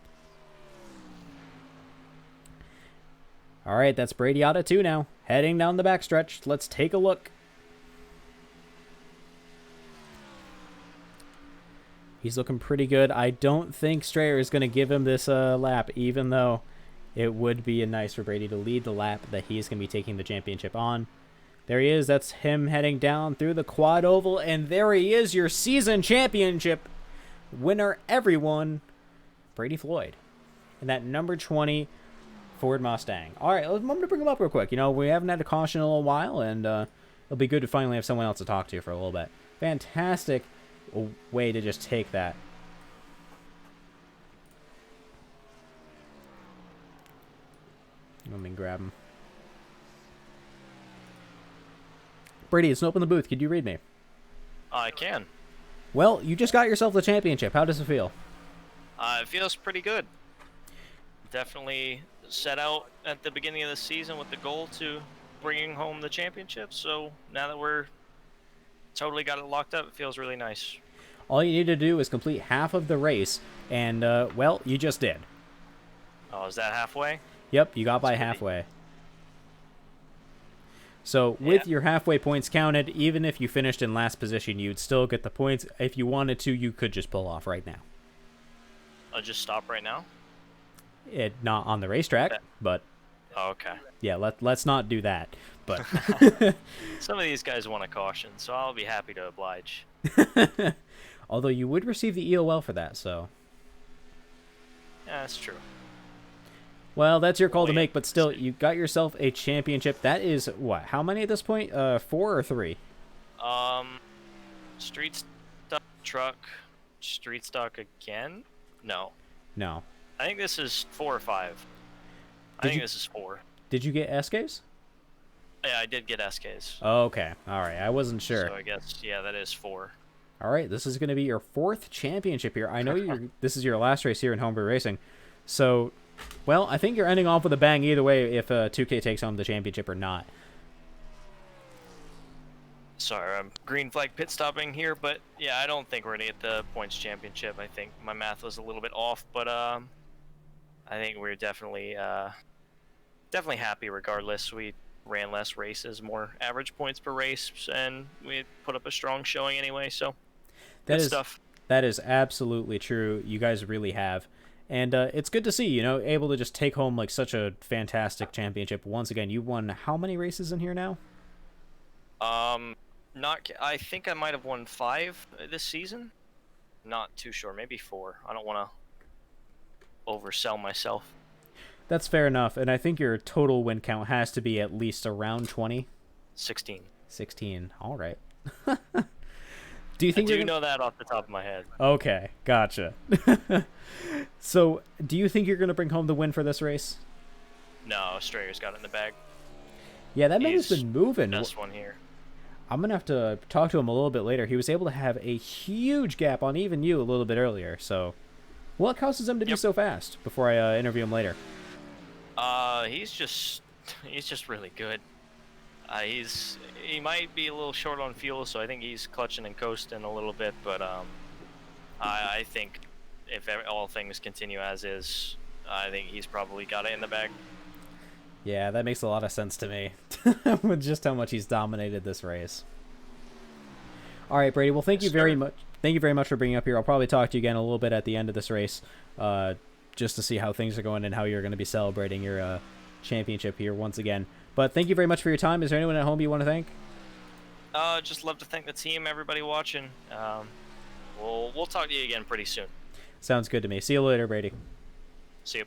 All right, that's Brady out at 2 now. Heading down the backstretch. Let's take a look. He's looking pretty good. I don't think Strayer is going to give him this lap, even though it would be nice for Brady to lead the lap that he's going to be taking the championship on. There he is. That's him heading down through the quad oval. And there he is, your season championship winner, everyone, Brady Floyd. And that number 20 Ford Mustang. All right, I'm going to bring him up real quick. You know, we haven't had a caution in a little while, and it'll be good to finally have someone else to talk to for a little bit. Fantastic way to just take that. Let me grab him. Brady, it's an open the booth. Could you read me? I can. Well, you just got yourself the championship. How does it feel? It feels pretty good. Definitely set out at the beginning of the season with the goal to bringing home the championship. So now that we're totally got it locked up, it feels really nice. All you need to do is complete half of the race, and, well, you just did. Oh, is that halfway? Yep, you got by halfway. So with your halfway points counted, even if you finished in last position, you'd still get the points. If you wanted to, you could just pull off right now. I'll just stop right now? Not on the racetrack, but... Oh, okay. Yeah, let's not do that. But some of these guys want a caution, so I'll be happy to oblige. Although you would receive the EOL for that, so... Yeah, that's true. Well, that's your call to make, but still, you got yourself a championship. That is, what, how many at this point? 4 or 3? Street stock truck, street stock again? No. No. I think this is 4 or 5. I think this is 4. Did you get SKs? Yeah, I did get SKs. Oh, okay. All right. I wasn't sure. So I guess, yeah, that is 4. All right. This is going to be your 4th championship here. I know this is your last race here in Homebrew Racing. So, well, I think you're ending off with a bang either way if 2K takes home the championship or not. Sorry, I'm green flag pit stopping here, but yeah, I don't think we're going to get the points championship. I think my math was a little bit off, but I think we're definitely happy regardless. We ran less races, more average points per race, and we put up a strong showing anyway, so good stuff. That is absolutely true. You guys really have. And it's good to see, you know, able to just take home like such a fantastic championship. Once again, you won how many races in here now? I think I might have won 5 this season. Not too sure, maybe 4. I don't want to oversell myself. That's fair enough, and I think your total win count has to be at least around 20. 16. 16. All right. Do you think I do know that off the top of my head. Okay, gotcha. So, do you think you're going to bring home the win for this race? No, Strayer's got it in the bag. Yeah, that man's been moving. Best one here. I'm going to have to talk to him a little bit later. He was able to have a huge gap on even you a little bit earlier. So, what causes him to be so fast before I interview him later? He's just really good. He might be a little short on fuel, so I think he's clutching and coasting a little bit. But I think if all things continue as is, I think he's probably got it in the bag. Yeah, that makes a lot of sense to me, with just how much he's dominated this race. All right, Brady. Well, thank you very much. Thank you very much for bringing up here. I'll probably talk to you again a little bit at the end of this race, just to see how things are going and how you're going to be celebrating your championship here once again. But thank you very much for your time. Is there anyone at home you want to thank? Just love to thank the team, everybody watching. We'll talk to you again pretty soon. Sounds good to me. See you later, Brady. See you.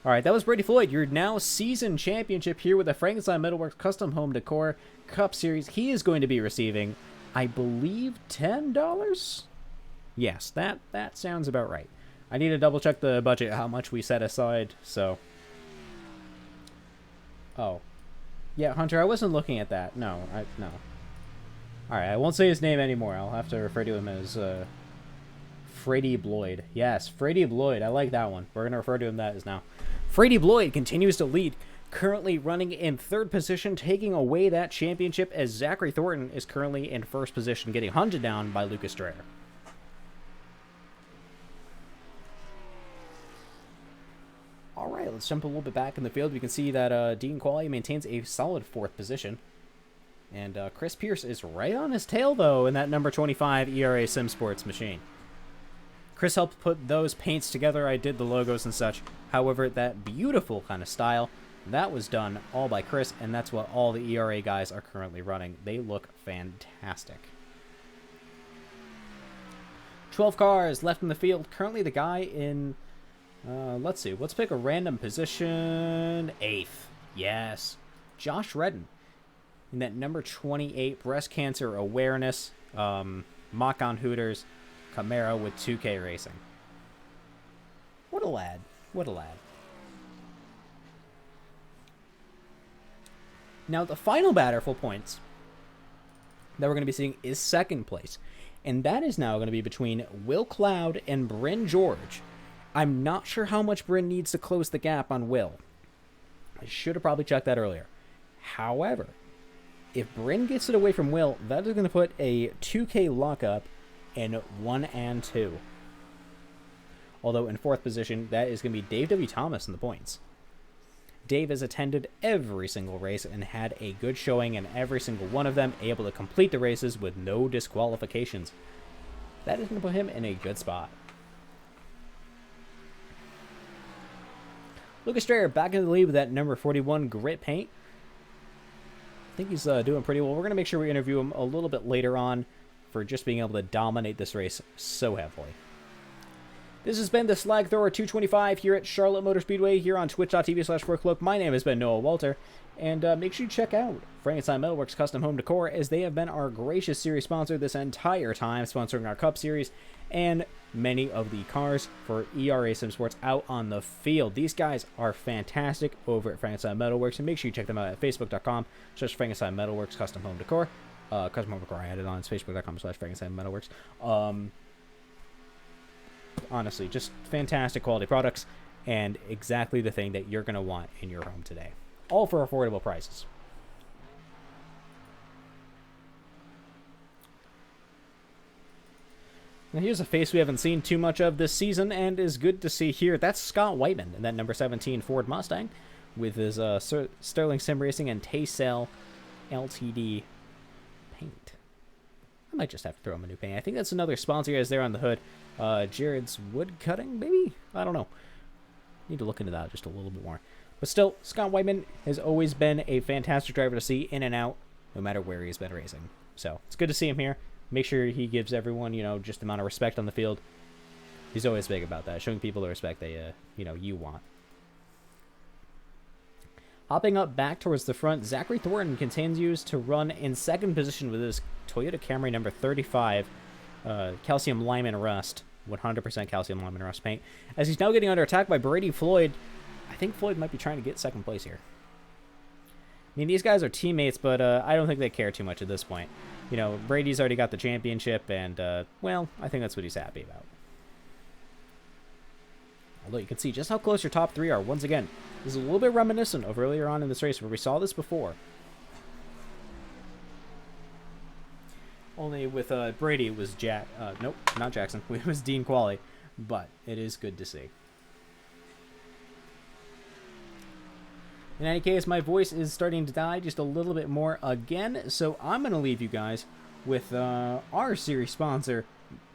All right, that was Brady Floyd, your now season championship here with the Frankenstein Metalworks Custom Home Decor Cup Series. He is going to be receiving, I believe, $10? Yes, that sounds about right. I need to double check the budget, how much we set aside, so... Oh. Yeah, Hunter, I wasn't looking at that. No. Alright, I won't say his name anymore. I'll have to refer to him as, Frady Bloyd. Yes, Frady Bloyd. I like that one. We're going to refer to him that as now. Frady Bloyd continues to lead, currently running in 3rd position, taking away that championship as Zachary Thornton is currently in 1st position, getting hunted down by Lucas Dreyer. All right, let's jump a little bit back in the field. We can see that Dean Qualley maintains a solid 4th position. And Chris Pierce is right on his tail, though, in that number 25 ERA Sim Sports machine. Chris helped put those paints together. I did the logos and such. However, that beautiful kind of style, that was done all by Chris, and that's what all the ERA guys are currently running. They look fantastic. 12 cars left in the field. Currently the guy in... let's see. Let's pick a random position. 8th. Yes. Josh Redden. In that number 28 breast cancer awareness. Mock on Hooters. Camaro with 2K Racing. What a lad. What a lad. Now, the final batter for points that we're going to be seeing is 2nd place. And that is now going to be between Will Cloud and Bryn George. I'm not sure how much Bryn needs to close the gap on Will. I should have probably checked that earlier. However, if Bryn gets it away from Will, that is going to put a 2K lockup in 1 and 2. Although in 4th position, that is going to be Dave W. Thomas in the points. Dave has attended every single race and had a good showing in every single one of them, able to complete the races with no disqualifications. That is going to put him in a good spot. Lucas Dreyer back in the lead with that number 41 grit paint. I think he's doing pretty well. We're going to make sure we interview him a little bit later on for just being able to dominate this race so heavily. This has been the Slag Thrower 225 here at Charlotte Motor Speedway here on twitch.tv/workcloak. My name has been Noah Walter, and make sure you check out Frankenstein Metalworks Custom Home Decor, as they have been our gracious series sponsor this entire time, sponsoring our Cup Series and many of the cars for ERA Sim Sports out on the field. These guys are fantastic over at Frankenstein Metalworks, and make sure you check them out at facebook.com/Frankenstein Metalworks Custom Home Decor. Custom Home Decor, I added on. It's facebook.com/Frankenstein Metalworks. Honestly, just fantastic quality products and exactly the thing that you're going to want in your home today. All for affordable prices. Now here's a face we haven't seen too much of this season and is good to see here. That's Scott Whiteman in that number 17 Ford Mustang with his Sterling Sim Racing and Taysell LTD paint. I might just have to throw him a new paint. I think that's another sponsor he has there on the hood. Jared's Wood Cutting, maybe? I don't know. Need to look into that just a little bit more. But still, Scott Whiteman has always been a fantastic driver to see in and out, no matter where he's been racing. So, it's good to see him here. Make sure he gives everyone, just the amount of respect on the field. He's always big about that, showing people the respect they, you want. Hopping up back towards the front, Zachary Thornton continues to run in 2nd position with his Toyota Camry number 35, Calcium Lime and Rust, 100% Calcium Lime and Rust paint. As he's now getting under attack by Brady Floyd, I think Floyd might be trying to get 2nd place here. I mean, these guys are teammates, but I don't think they care too much at this point. Brady's already got the championship, and, well, I think that's what he's happy about. Although you can see just how close your top 3 are. Once again, this is a little bit reminiscent of earlier on in this race where we saw this before. Only with Brady, it was nope, not Jackson. It was Dean Qualley, but it is good to see. In any case, my voice is starting to die just a little bit more again, so I'm going to leave you guys with our series sponsor,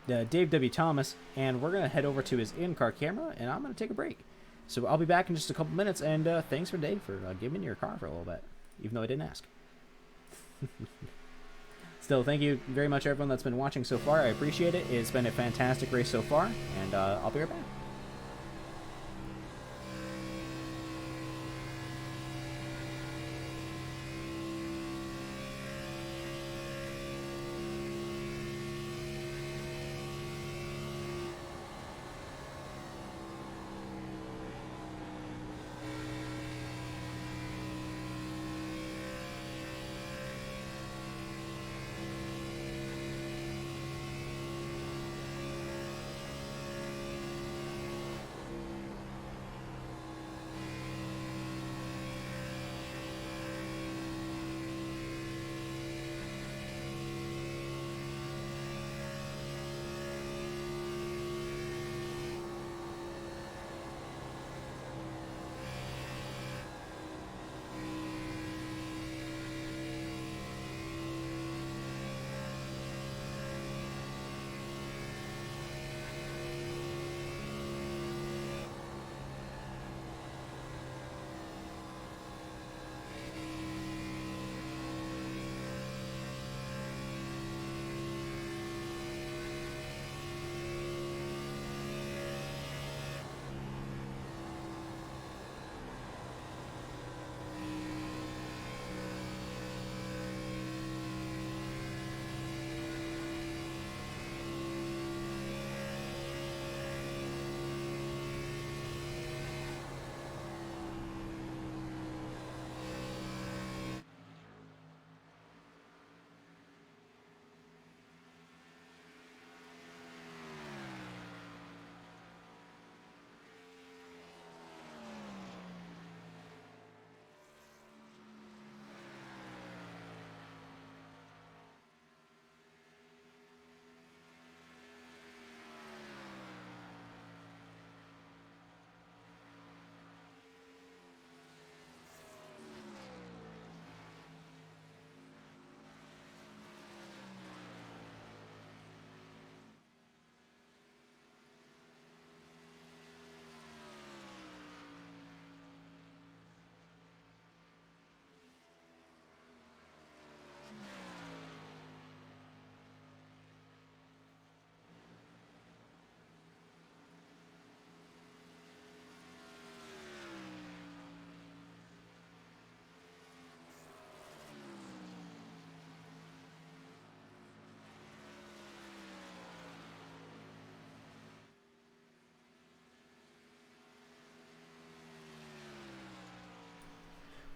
Dave W. Thomas, and we're going to head over to his in-car camera, and I'm going to take a break. So I'll be back in just a couple minutes, and thanks for Dave for giving me your car for a little bit, even though I didn't ask. Still, thank you very much, everyone that's been watching so far. I appreciate it. It's been a fantastic race so far, and I'll be right back.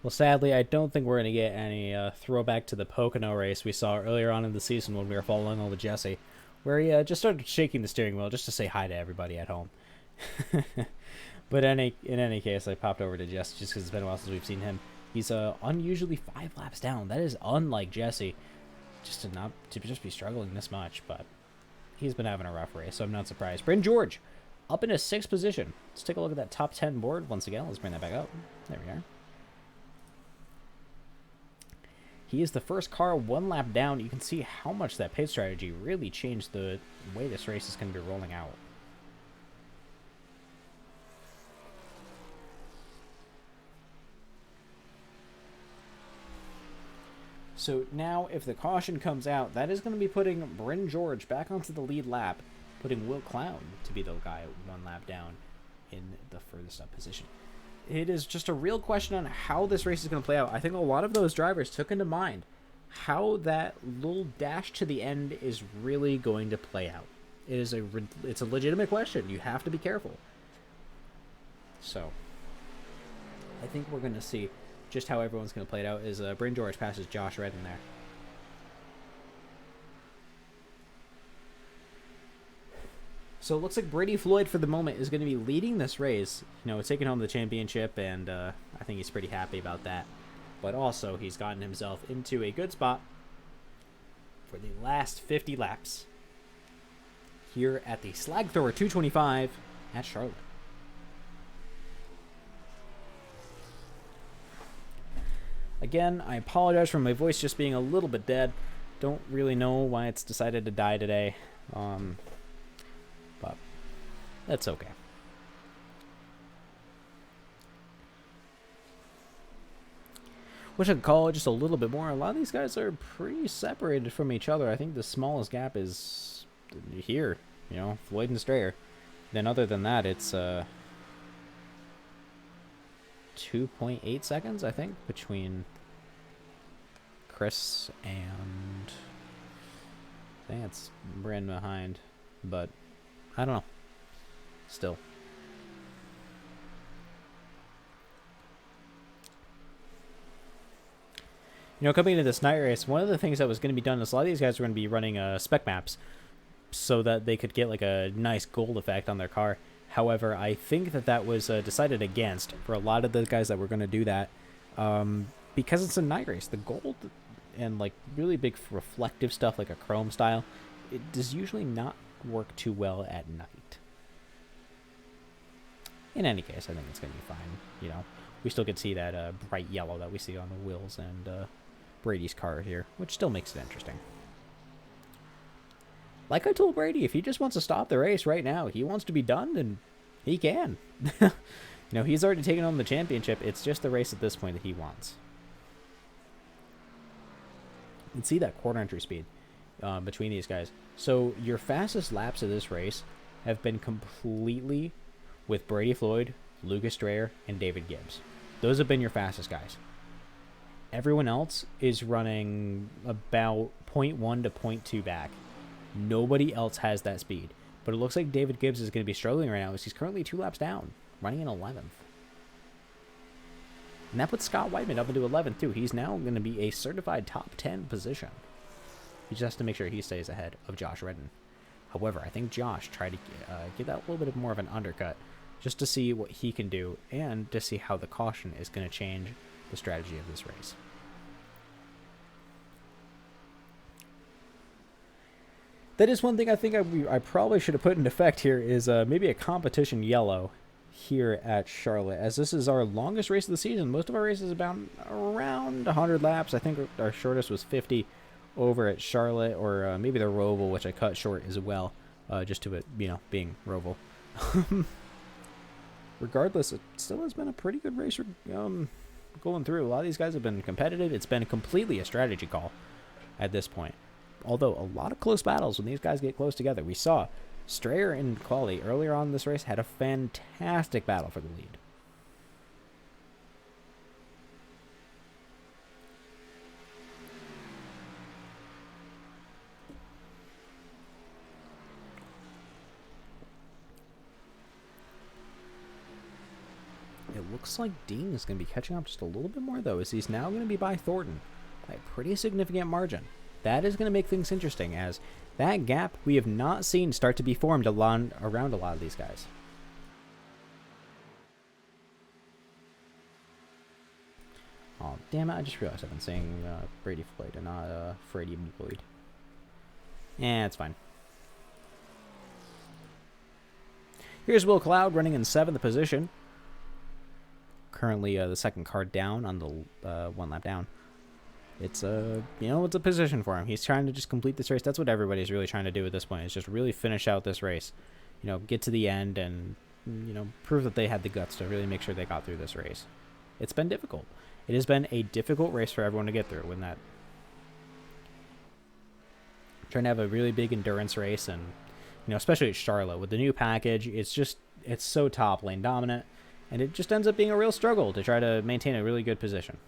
Well, sadly, I don't think we're going to get any throwback to the Pocono race we saw earlier on in the season when we were following all the Jesse, where he just started shaking the steering wheel just to say hi to everybody at home. But in any case, I popped over to Jesse just because it's been a while since we've seen him. He's unusually 5 laps down. That is unlike Jesse, just to just be struggling this much. But he's been having a rough race, so I'm not surprised. Bryn George, up in a 6th position. Let's take a look at that top 10 board once again. Let's bring that back up. There we are. He is the first car 1 lap down. You can see how much that pit strategy really changed the way this race is going to be rolling out. So now, if the caution comes out, that is going to be putting Bryn George back onto the lead lap, putting Will Clown to be the guy 1 lap down in the furthest up position. It is just a real question on how this race is going to play out. I think a lot of those drivers took into mind how that little dash to the end is really going to play out. It's a legitimate question. You have to be careful. So, I think we're going to see just how everyone's going to play it out as Bryn George passes Josh Redden there. So it looks like Brady Floyd for the moment is going to be leading this race. You know, taking home the championship, and I think he's pretty happy about that. But also, he's gotten himself into a good spot for the last 50 laps here at the Slag Thrower 225 at Charlotte. Again, I apologize for my voice just being a little bit dead. Don't really know why it's decided to die today. But that's okay. Wish I could call it just a little bit more. A lot of these guys are pretty separated from each other. I think the smallest gap is here, you know, Floyd and Strayer. Then other than that, it's 2.8 seconds, I think, between Chris and I think it's Bryn behind, but I don't know. Still. You know, coming into this night race, one of the things that was going to be done is a lot of these guys were going to be running spec maps so that they could get like a nice gold effect on their car. However, I think that was decided against for a lot of the guys that were going to do that because it's a night race. The gold and like really big reflective stuff like a chrome style, it does usually not work too well at night. In any case, I think it's going to be fine. You know, we still could see that bright yellow that we see on the wheels and Brady's car here, which still makes it interesting. Like I told Brady, if he just wants to stop the race right now, he wants to be done, then he can. You know, he's already taken home the championship. It's just the race at this point that he wants. You can see that quarter entry speed between these guys. So your fastest laps of this race have been completely with Brady Floyd, Lucas Strayer, and David Gibbs. Those have been your fastest guys. Everyone else is running about 0.1 to 0.2 back. Nobody else has that speed. But it looks like David Gibbs is going to be struggling right now as he's currently 2 laps down, running in 11th. And that puts Scott Whiteman up into 11th too. He's now going to be a certified top 10 position. He just has to make sure he stays ahead of Josh Redden. However, I think Josh tried to get that little bit more of an undercut just to see what he can do and to see how the caution is going to change the strategy of this race. That is one thing I think I probably should have put in effect here is maybe a competition yellow here at Charlotte, as this is our longest race of the season. Most of our races about around 100 laps. I think our shortest was 50 over at Charlotte, or maybe the Roval, which I cut short as well, just to it, you know, being Roval. Regardless, it still has been a pretty good race going through. A lot of these guys have been competitive. It's been completely a strategy call at this point. Although a lot of close battles when these guys get close together. We saw Strayer and Quali earlier on in this race had a fantastic battle for the lead. looks like Dean is going to be catching up just a little bit more, though, as he's now going to be by Thornton by a pretty significant margin. That is going to make things interesting, as that gap we have not seen start to be formed around a lot of these guys. Oh, damn it, I just realized I've been saying Brady Floyd and not Freddie Boyd. Yeah, it's fine. Here's Will Cloud running in 7th position. Currently the second car down on the 1 lap down. It's it's a position for him. He's trying to just complete this race. That's what everybody's really trying to do at this point, is just really finish out this race. Get to the end and, prove that they had the guts to really make sure they got through this race. It's been difficult. It has been a difficult race for everyone to get through. When that, trying to have a really big endurance race, and especially at Charlotte with the new package, it's so top lane dominant, and it just ends up being a real struggle to try to maintain a really good position.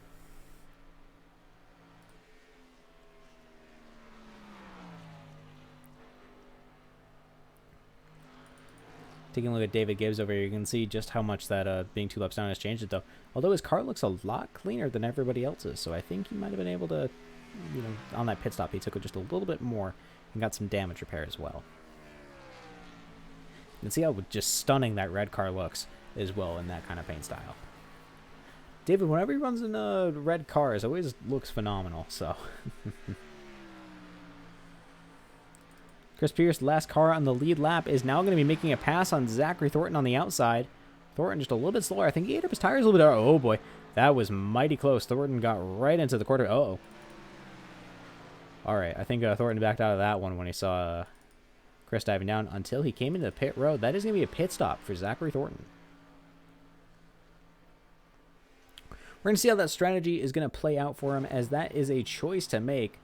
Taking a look at David Gibbs over here, you can see just how much that being 2 laps down has changed it, though. Although his car looks a lot cleaner than everybody else's, so I think he might have been able to, on that pit stop, he took it just a little bit more and got some damage repair as well. You can see how just stunning that red car looks as well in that kind of paint style. David, whenever he runs in red cars, always looks phenomenal, so... Chris Pierce, last car on the lead lap, is now going to be making a pass on Zachary Thornton on the outside. Thornton just a little bit slower. I think he ate up his tires a little bit. Oh, boy. That was mighty close. Thornton got right into the quarter. Uh-oh. All right. I think Thornton backed out of that one when he saw Chris diving down until he came into the pit road. That is going to be a pit stop for Zachary Thornton. We're going to see how that strategy is going to play out for him, as that is a choice to make.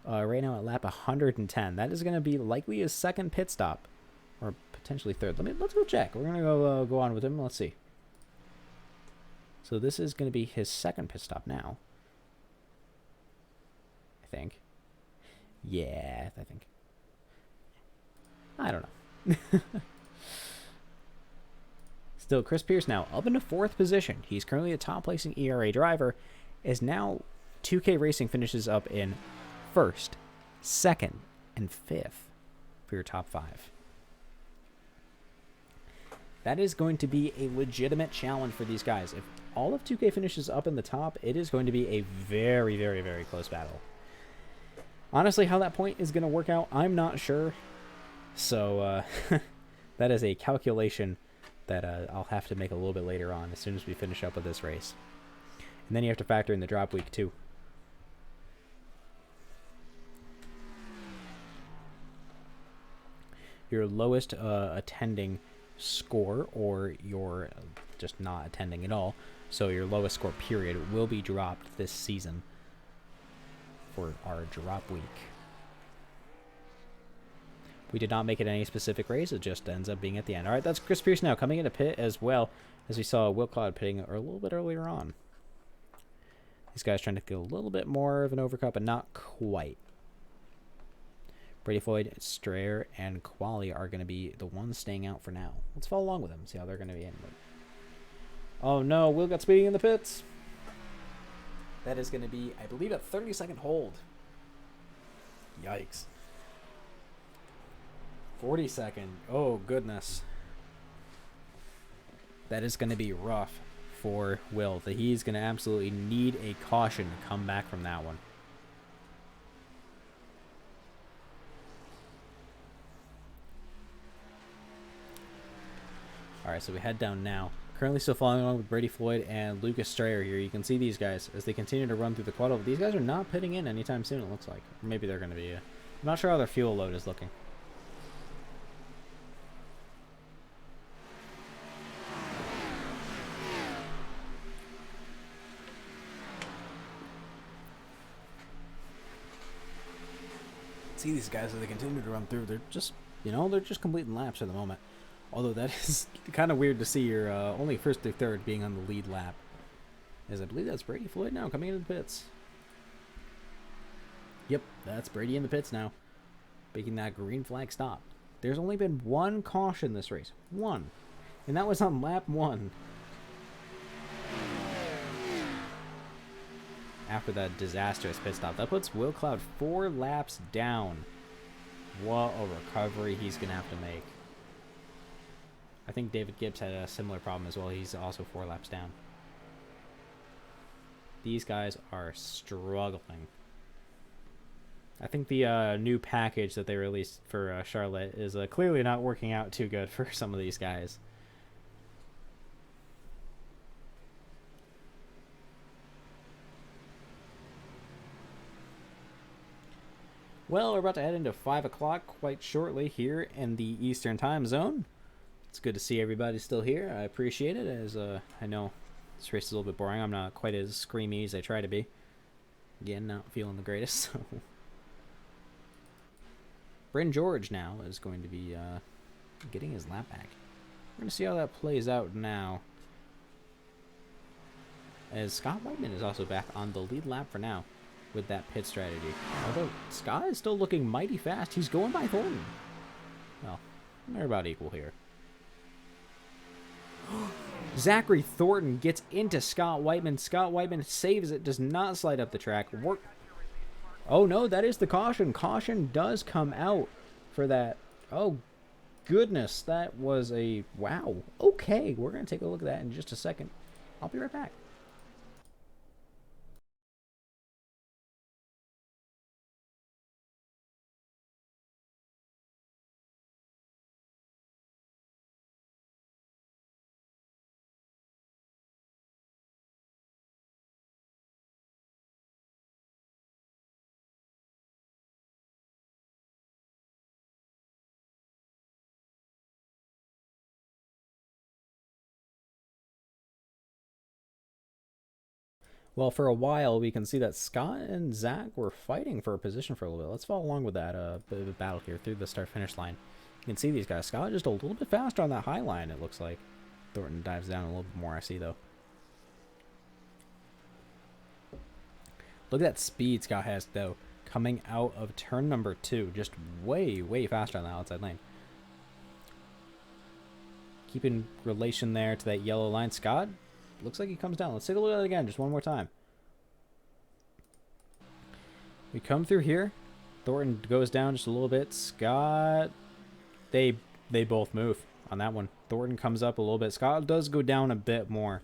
Right now at lap 110. That is going to be likely his second pit stop, or potentially third. Let's go check. We're going to go on with him. Let's see. So this is going to be his second pit stop now, I think. Yeah, I think. I don't know. Still, Chris Pierce now up into 4th position. He's currently a top placing ERA driver, as now 2K Racing finishes up in 1st, 2nd, and 5th for your top 5. That is going to be a legitimate challenge for these guys. If all of 2K finishes up in the top, it is going to be a very, very, very close battle. Honestly, how that point is going to work out, I'm not sure. So, that is a calculation that I'll have to make a little bit later on, as soon as we finish up with this race. And then you have to factor in the drop week, too. Your lowest attending score, or your just not attending at all, so your lowest score period, will be dropped this season for our drop week. We did not make it any specific race. It just ends up being at the end. All right, that's Chris Pierce now coming into pit, as well as we saw Will Cloud pitting a little bit earlier on. These guys trying to get a little bit more of an overcut, but not quite. Brady Floyd, Strayer, and Quali are going to be the ones staying out for now. Let's follow along with them, see how they're going to be in. Oh no, Will got speeding in the pits. That is going to be, I believe, a 30-second hold. Yikes. 40-second. Oh, goodness. That is going to be rough for Will. He's going to absolutely need a caution to come back from that one. Alright, so we head down now. Currently still following along with Brady Floyd and Lucas Strayer here. You can see these guys as they continue to run through the quad. These guys are not pitting in anytime soon, it looks like. Or maybe they're going to be. I'm not sure how their fuel load is looking. See these guys as they continue to run through. They're just, they're just completing laps at the moment. Although that is kind of weird to see your only 1st through 3rd being on the lead lap. As I believe that's Brady Floyd now coming into the pits. Yep, that's Brady in the pits now, making that green flag stop. There's only been one caution this race. One. And that was on lap 1. after that disastrous pit stop. That puts Will Cloud 4 laps down. What a recovery he's going to have to make. I think David Gibbs had a similar problem as well. He's also 4 laps down. These guys are struggling. I think the new package that they released for Charlotte is clearly not working out too good for some of these guys. Well, we're about to head into 5 o'clock quite shortly here in the Eastern Time Zone. It's good to see everybody still here. I appreciate it, as I know this race is a little bit boring. I'm not quite as screamy as I try to be. Again, not feeling the greatest. So. Bryn George now is going to be getting his lap back. We're going to see how that plays out now. As Scott Whiteman is also back on the lead lap for now with that pit strategy. Although Scott is still looking mighty fast. He's going by Thornton. Well, they're about equal here. Zachary Thornton gets into Scott Whiteman. Scott Whiteman saves it, does not slide up the track. Oh no, that is the caution. Caution does come out for that. Oh goodness, that was a wow. Okay, we're going to take a look at that in just a second. I'll be right back. Well, for a while, we can see that Scott and Zach were fighting for a position for a little bit. Let's follow along with that bit of a battle here through the start-finish line. You can see these guys. Scott just a little bit faster on that high line, it looks like. Thornton dives down a little bit more, I see, though. Look at that speed Scott has, though, coming out of turn number 2. Just way, way faster on the outside lane. Keeping relation there to that yellow line. Scott looks like he comes down. Let's take a look at it again, just one more time. We come through here. Thornton goes down just a little bit. Scott, they both move on that one. Thornton comes up a little bit. Scott does go down a bit more,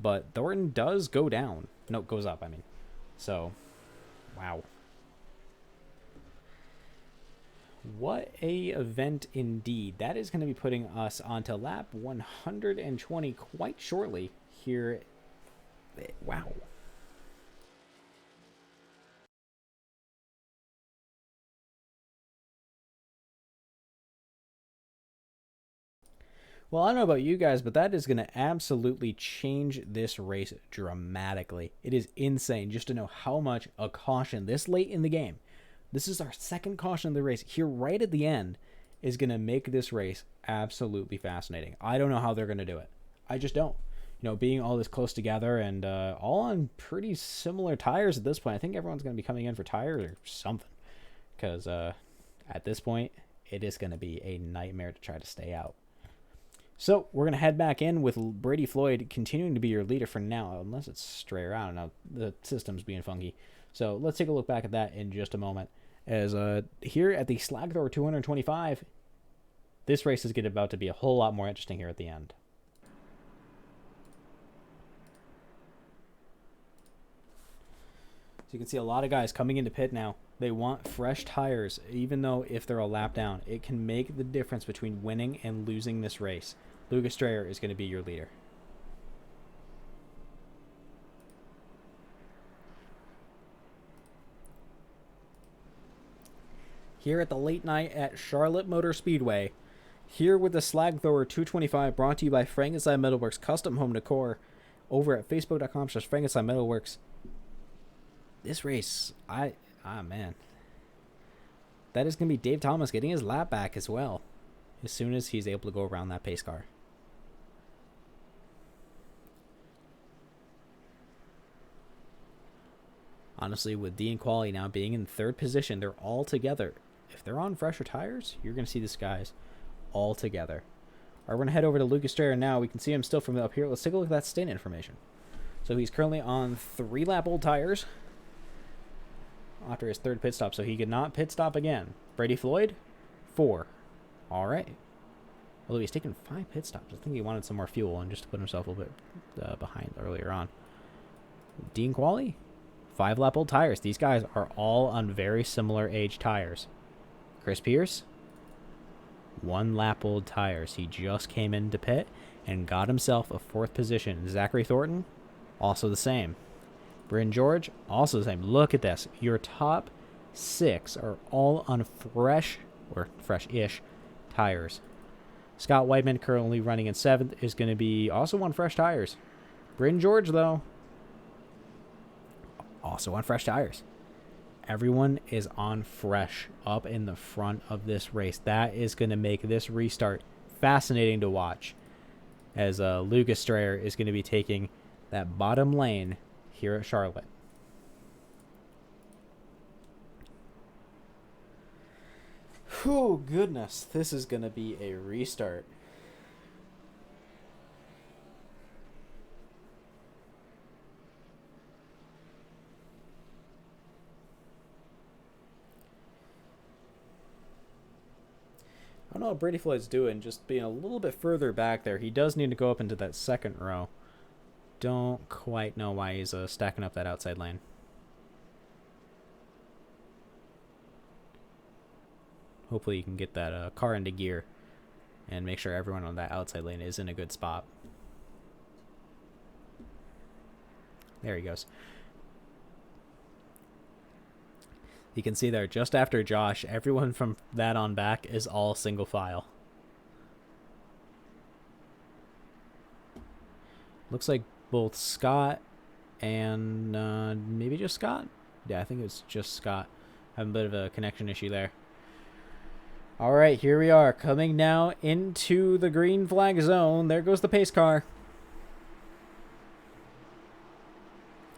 but Thornton does go down. No, goes up, I mean. So, wow. What a event indeed. That is going to be putting us onto lap 120 quite shortly here. Wow. Well, I don't know about you guys, but that is going to absolutely change this race dramatically. It is insane just to know how much a caution this late in the game, this is our second caution of the race, here right at the end, is going to make this race absolutely fascinating. I don't know how they're going to do it. I just don't. You know, being all this close together and all on pretty similar tires at this point. I think everyone's going to be coming in for tires or something. Because at this point, it is going to be a nightmare to try to stay out. So we're going to head back in with Brady Floyd continuing to be your leader for now, unless it's stray around. Now the system's being funky. So let's take a look back at that in just a moment. As here at the Slag Thrower 225, this race is about to be a whole lot more interesting here at the end. So you can see a lot of guys coming into pit now. They want fresh tires, even though if they're a lap down, it can make the difference between winning and losing this race. Lucas Strayer is going to be your leader. Here at the late night at Charlotte Motor Speedway, here with the Slag Thrower 225, brought to you by Frankenstein Metalworks Custom Home Decor over at facebook.com/Frankenstein Metalworks. This race, man. That is going to be Dave Thomas getting his lap back as well, as soon as he's able to go around that pace car. Honestly, with Dean Qualley now being in third position, they're all together. If they're on fresher tires, you're going to see these guys all together. All right, we're going to head over to Lucas Strayer now. We can see him still from up here. Let's take a look at that stint information. So he's currently on 3-lap-old tires after his 3rd pit stop, so he could not pit stop again. Brady Floyd, 4. All right. Although he's taken 5 pit stops. I think he wanted some more fuel and just to put himself a little bit behind earlier on. Dean Qualley, 5-lap-old tires. These guys are all on very similar age tires. Chris Pierce, 1-lap-old tires. He just came into pit and got himself a 4th position. Zachary Thornton, also the same. Bryn George, also the same. Look at this. Your top 6 are all on fresh, or fresh-ish, tires. Scott Whiteman, currently running in 7th, is going to be also on fresh tires. Bryn George, though, also on fresh tires. Everyone is on fresh up in the front of this race. That is going to make this restart fascinating to watch, as Lucas Strayer is going to be taking that bottom lane here at Charlotte. Oh, goodness. This is going to be a restart. I don't know what Brady Floyd's doing, just being a little bit further back there. He does need to go up into that 2nd row. Don't quite know why he's stacking up that outside lane. Hopefully you can get that car into gear and make sure everyone on that outside lane is in a good spot. There he goes. You can see there, just after Josh, everyone from that on back is all single file. Looks like both Scott and maybe just Scott? Yeah, I think it's just Scott. Having a bit of a connection issue there. All right, here we are, coming now into the green flag zone. There goes the pace car.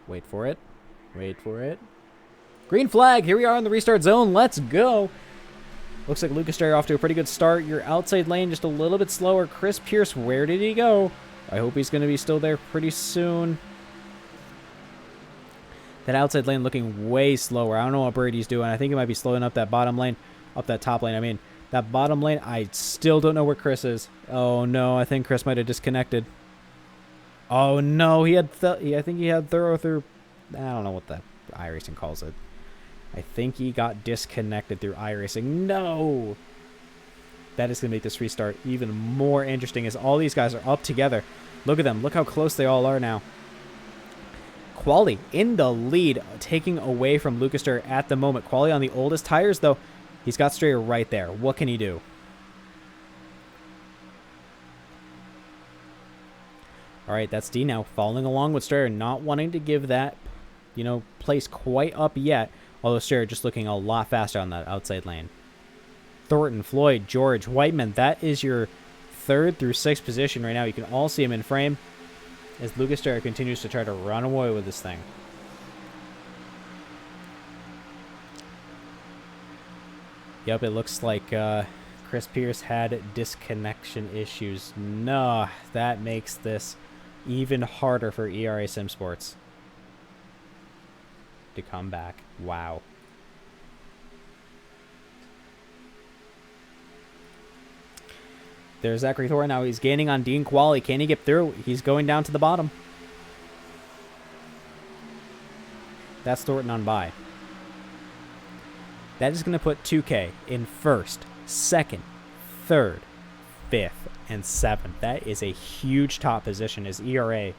Wait for it. Wait for it. Green flag. Here we are in the restart zone. Let's go. Looks like Lucas Strayer off to a pretty good start. Your outside lane just a little bit slower. Chris Pierce, where did he go? I hope he's going to be still there pretty soon. That outside lane looking way slower. I don't know what Brady's doing. I think he might be slowing up that bottom lane. Up that top lane. I mean, that bottom lane, I still don't know where Chris is. Oh, no. I think Chris might have disconnected. Oh, no. I think he had thorough through... I don't know what the iRacing calls it. I think he got disconnected through iRacing. No! That is going to make this restart even more interesting as all these guys are up together. Look at them. Look how close they all are now. Qualley in the lead, taking away from Lucas Strayer at the moment. Qualley on the oldest tires, though. He's got Strayer right there. What can he do? All right, that's D now following along with Strayer, not wanting to give that, place quite up yet. Although Strayer just looking a lot faster on that outside lane. Thornton, Floyd, George, Whiteman. That is your 3rd through 6th position right now. You can all see him in frame as Lucas Strayer continues to try to run away with this thing. Yep, it looks like Chris Pierce had disconnection issues. No, that makes this even harder for ERA Sim Sports to come back. Wow. There's Zachary Thornton. Now he's gaining on Dean Qualley. Can he get through? He's going down to the bottom. That's Thornton on by. That is going to put 2K in 1st, 2nd, 3rd, 5th, and 7th. That is a huge top position as ERA.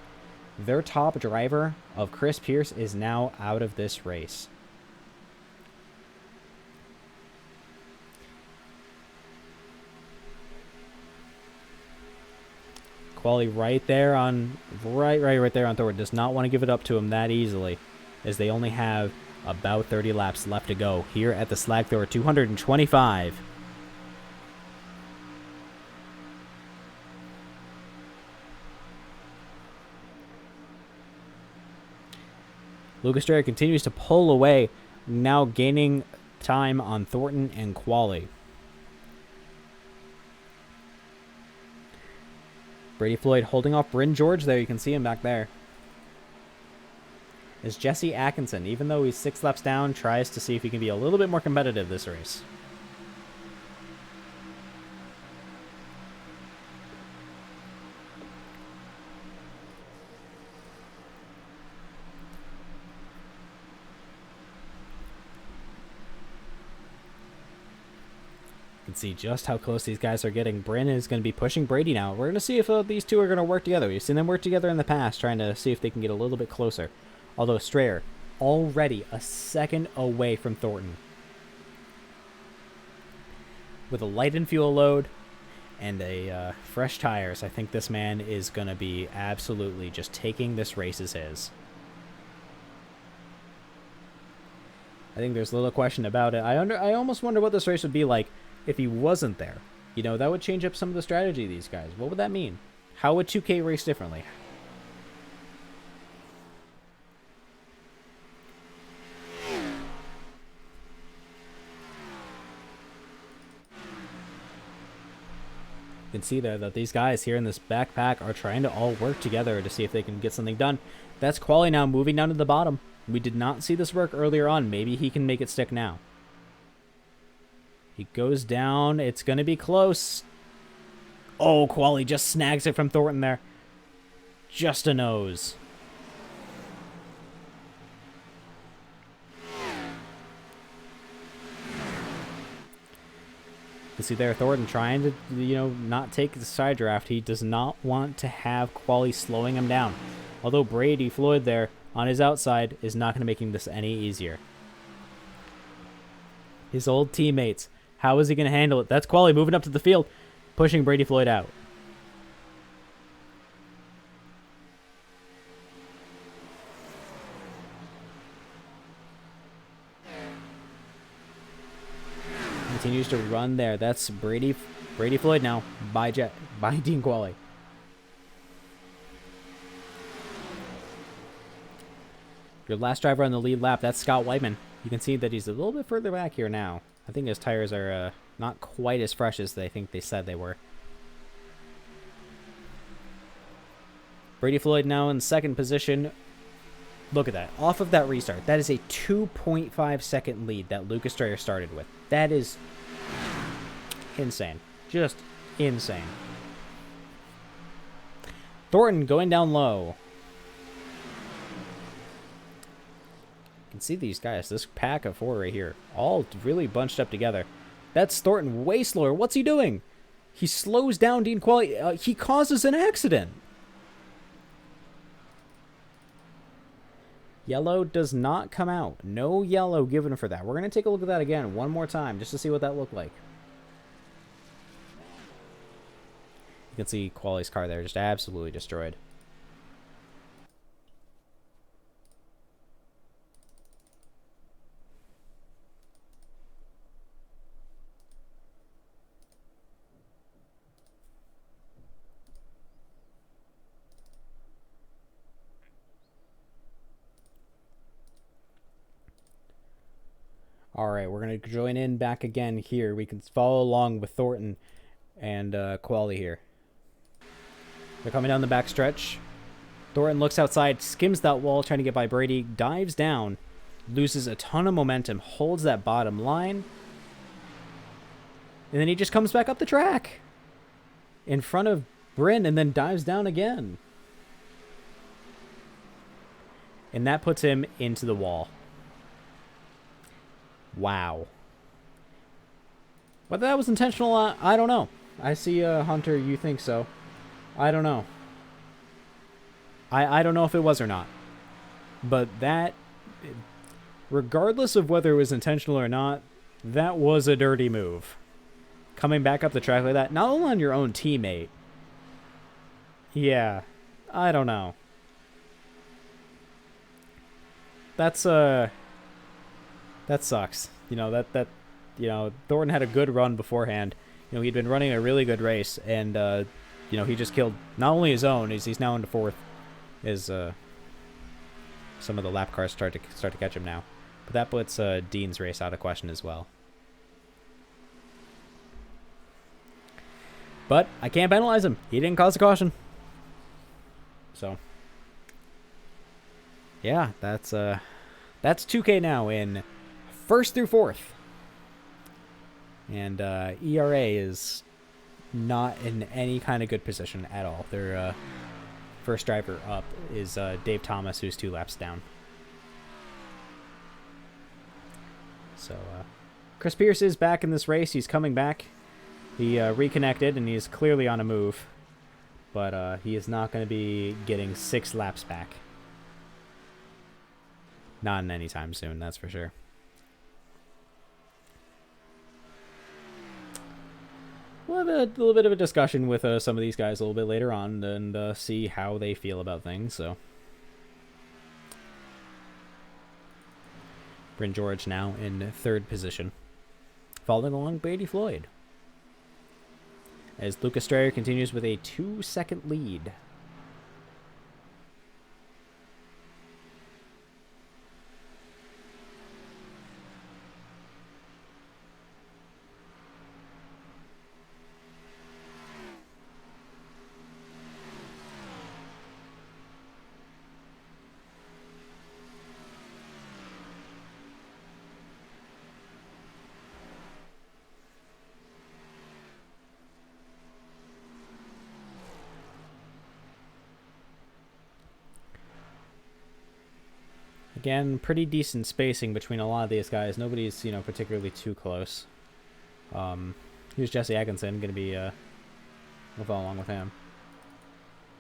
Their top driver of Chris Pierce is now out of this race. Qualley right there on Thornton. Does not want to give it up to him that easily, as they only have about 30 laps left to go here at the Slag Thor 225. Lucas Strayer continues to pull away, now gaining time on Thornton and Qualley. Brady Floyd holding off Bryn George there. You can see him back there. as Jesse Atkinson, even though he's 6 laps down, tries to see if he can be a little bit more competitive this race. You can see just how close these guys are getting. Brandon is going to be pushing Brady now. We're going to see if these two are going to work together. We've seen them work together in the past, trying to see if they can get a little bit closer. Although Strayer already a second away from Thornton. With a lightened fuel load and a fresh tires, I think this man is going to be absolutely just taking this race as his. I think there's little question about it. I almost wonder what this race would be like if he wasn't there. You know, that would change up some of the strategy of these guys. What would that mean? How would 2K race differently? You can see there that these guys here in this backpack are trying to all work together to see if they can get something done. That's Quali now moving down to the bottom. We did not see this work earlier on. Maybe he can make it stick now. He goes down. It's going to be close. Oh, Quali just snags it from Thornton there. Just a nose. You see there, Thornton trying to, not take the side draft. He does not want to have Quali slowing him down. Although Brady Floyd there on his outside is not going to make this any easier. His old teammates. How is he going to handle it? That's Quali moving up to the field, pushing Brady Floyd out. Continues to run there. That's Brady Floyd now by Dean Quali. Your last driver on the lead lap, that's Scott Whiteman. You can see that he's a little bit further back here now. I think his tires are not quite as fresh as they said they were. Brady Floyd now in second position. Look at that. Off of that restart. That is a 2.5 second lead that Lucas Strayer started with. That is insane. Just insane. Thornton going down low. You can see these guys, this pack of 4 right here, all really bunched up together. That's Thornton way slower. What's he doing? He slows down Dean Quali. He causes an accident. Yellow does not come out. No yellow given for that. We're going to take a look at that again one more time just to see what that looked like. You can see Quali's car there just absolutely destroyed. All right, we're going to join in back again here. We can follow along with Thornton and Quali here. They're coming down the back stretch. Thornton looks outside, skims that wall, trying to get by Brady, dives down, loses a ton of momentum, holds that bottom line, and then he just comes back up the track in front of Bryn and then dives down again. And that puts him into the wall. Wow. Whether that was intentional, I don't know. I see, Hunter, you think so. I don't know. I don't know if it was or not. But that, regardless of whether it was intentional or not, that was a dirty move. Coming back up the track like that, not only on your own teammate. Yeah, I don't know. That's, that sucks. Thornton had a good run beforehand. He'd been running a really good race, and, he just killed not only his own, he's now into 4th, as some of the lap cars start to catch him now. But that puts Dean's race out of question as well. But I can't penalize him. He didn't cause a caution. So Yeah, that's 2K now in first through fourth. And ERA is not in any kind of good position at all. Their first driver up is Dave Thomas, who's 2 laps down. So Chris Pierce is back in this race. He's coming back. He reconnected, and he's clearly on a move. But he is not going to be getting 6 laps back. Not in any time soon, that's for sure. We'll have a little bit of a discussion with some of these guys a little bit later on and see how they feel about things. So, Bryn George now in 3rd position, following along Brady Floyd, as Lucas Strayer continues with a 2-second lead. Again, pretty decent spacing between a lot of these guys. Nobody's, particularly too close. Here's Jesse Atkinson going to be, we'll follow along with him.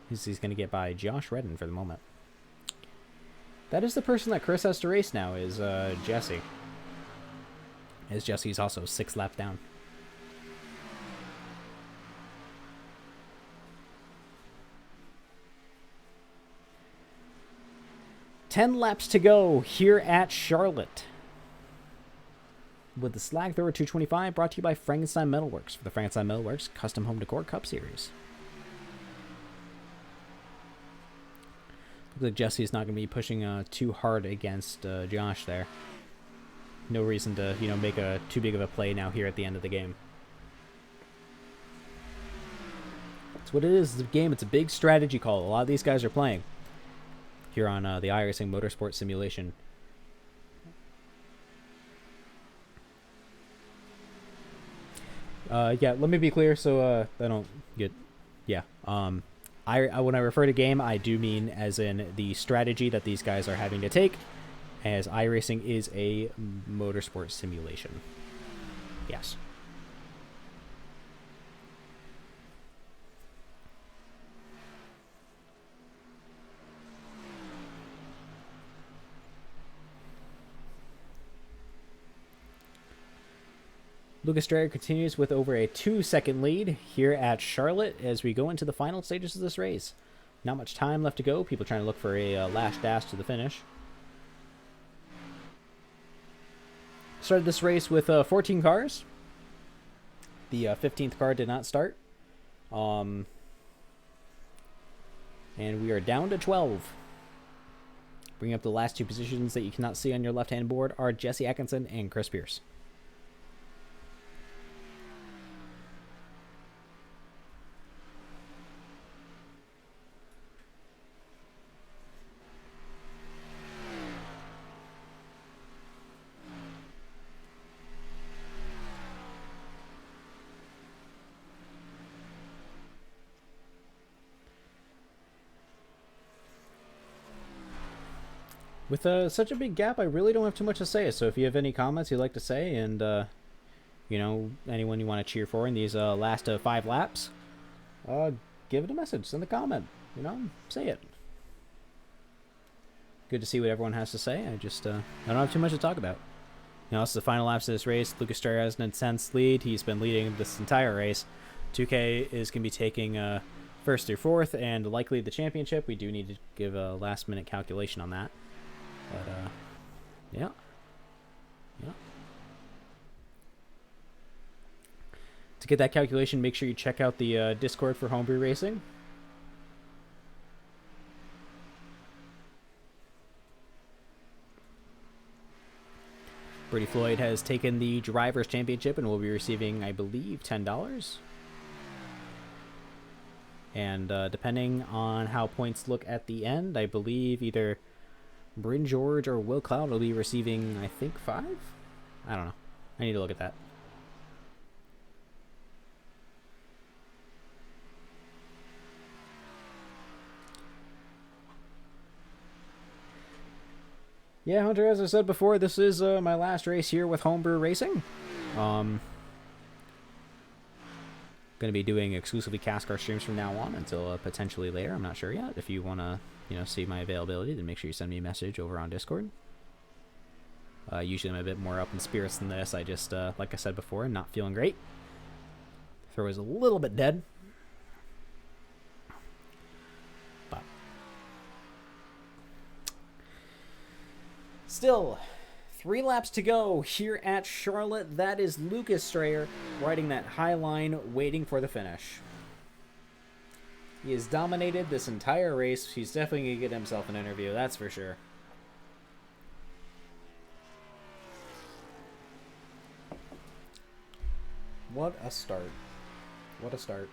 He's going to get by Josh Redden for the moment. That is the person that Chris has to race now, is Jesse. As Jesse's also 6 laps down. Ten laps to go here at Charlotte. With the Slag Thrower 225 brought to you by Frankenstein Metalworks for the Frankenstein Metalworks Custom Home Decor Cup Series. Looks like Jesse's not going to be pushing too hard against Josh there. No reason to, make too big of a play now here at the end of the game. That's what it is. It's a game. It's a big strategy call. A lot of these guys are playing here on the iRacing Motorsport Simulation. Yeah, let me be clear so I don't get... Yeah. When I refer to game, I do mean as in the strategy that these guys are having to take, as iRacing is a motorsport simulation. Yes. Lucas Strayer continues with over a 2-second lead here at Charlotte as we go into the final stages of this race. Not much time left to go. People trying to look for a last dash to the finish. Started this race with 14 cars. The 15th car did not start. And we are down to 12. Bringing up the last 2 positions that you cannot see on your left-hand board are Jesse Atkinson and Chris Pierce. With such a big gap, I really don't have too much to say. So if you have any comments you'd like to say, and anyone you want to cheer for in these last 5 laps, give it a message, send a comment, say it. Good to see what everyone has to say. I don't have too much to talk about. It's the final laps of this race. Lucas Strayer has an intense lead. He's been leading this entire race. 2K is going to be taking first through fourth and likely the championship. We do need to give a last-minute calculation on that. But, yeah. To get that calculation, make sure you check out the Discord for Homebrew Racing. Brady Floyd has taken the Drivers' Championship and will be receiving, I believe, $10. And depending on how points look at the end, I believe either Bryn George or Will Cloud will be receiving, I think, 5? I don't know. I need to look at that. Yeah, Hunter, as I said before, this is my last race here with Homebrew Racing. Going to be doing exclusively CASCAR streams from now on until potentially later. I'm not sure yet. If you want to, see my availability, then make sure you send me a message over on Discord. Usually I'm a bit more up in spirits than this. I just, like I said before, I'm not feeling great. Throw is a little bit dead. But still, 3 laps to go here at Charlotte. That is Lucas Strayer riding that high line, waiting for the finish. He has dominated this entire race. He's definitely going to get himself an interview, that's for sure. What a start. What a start.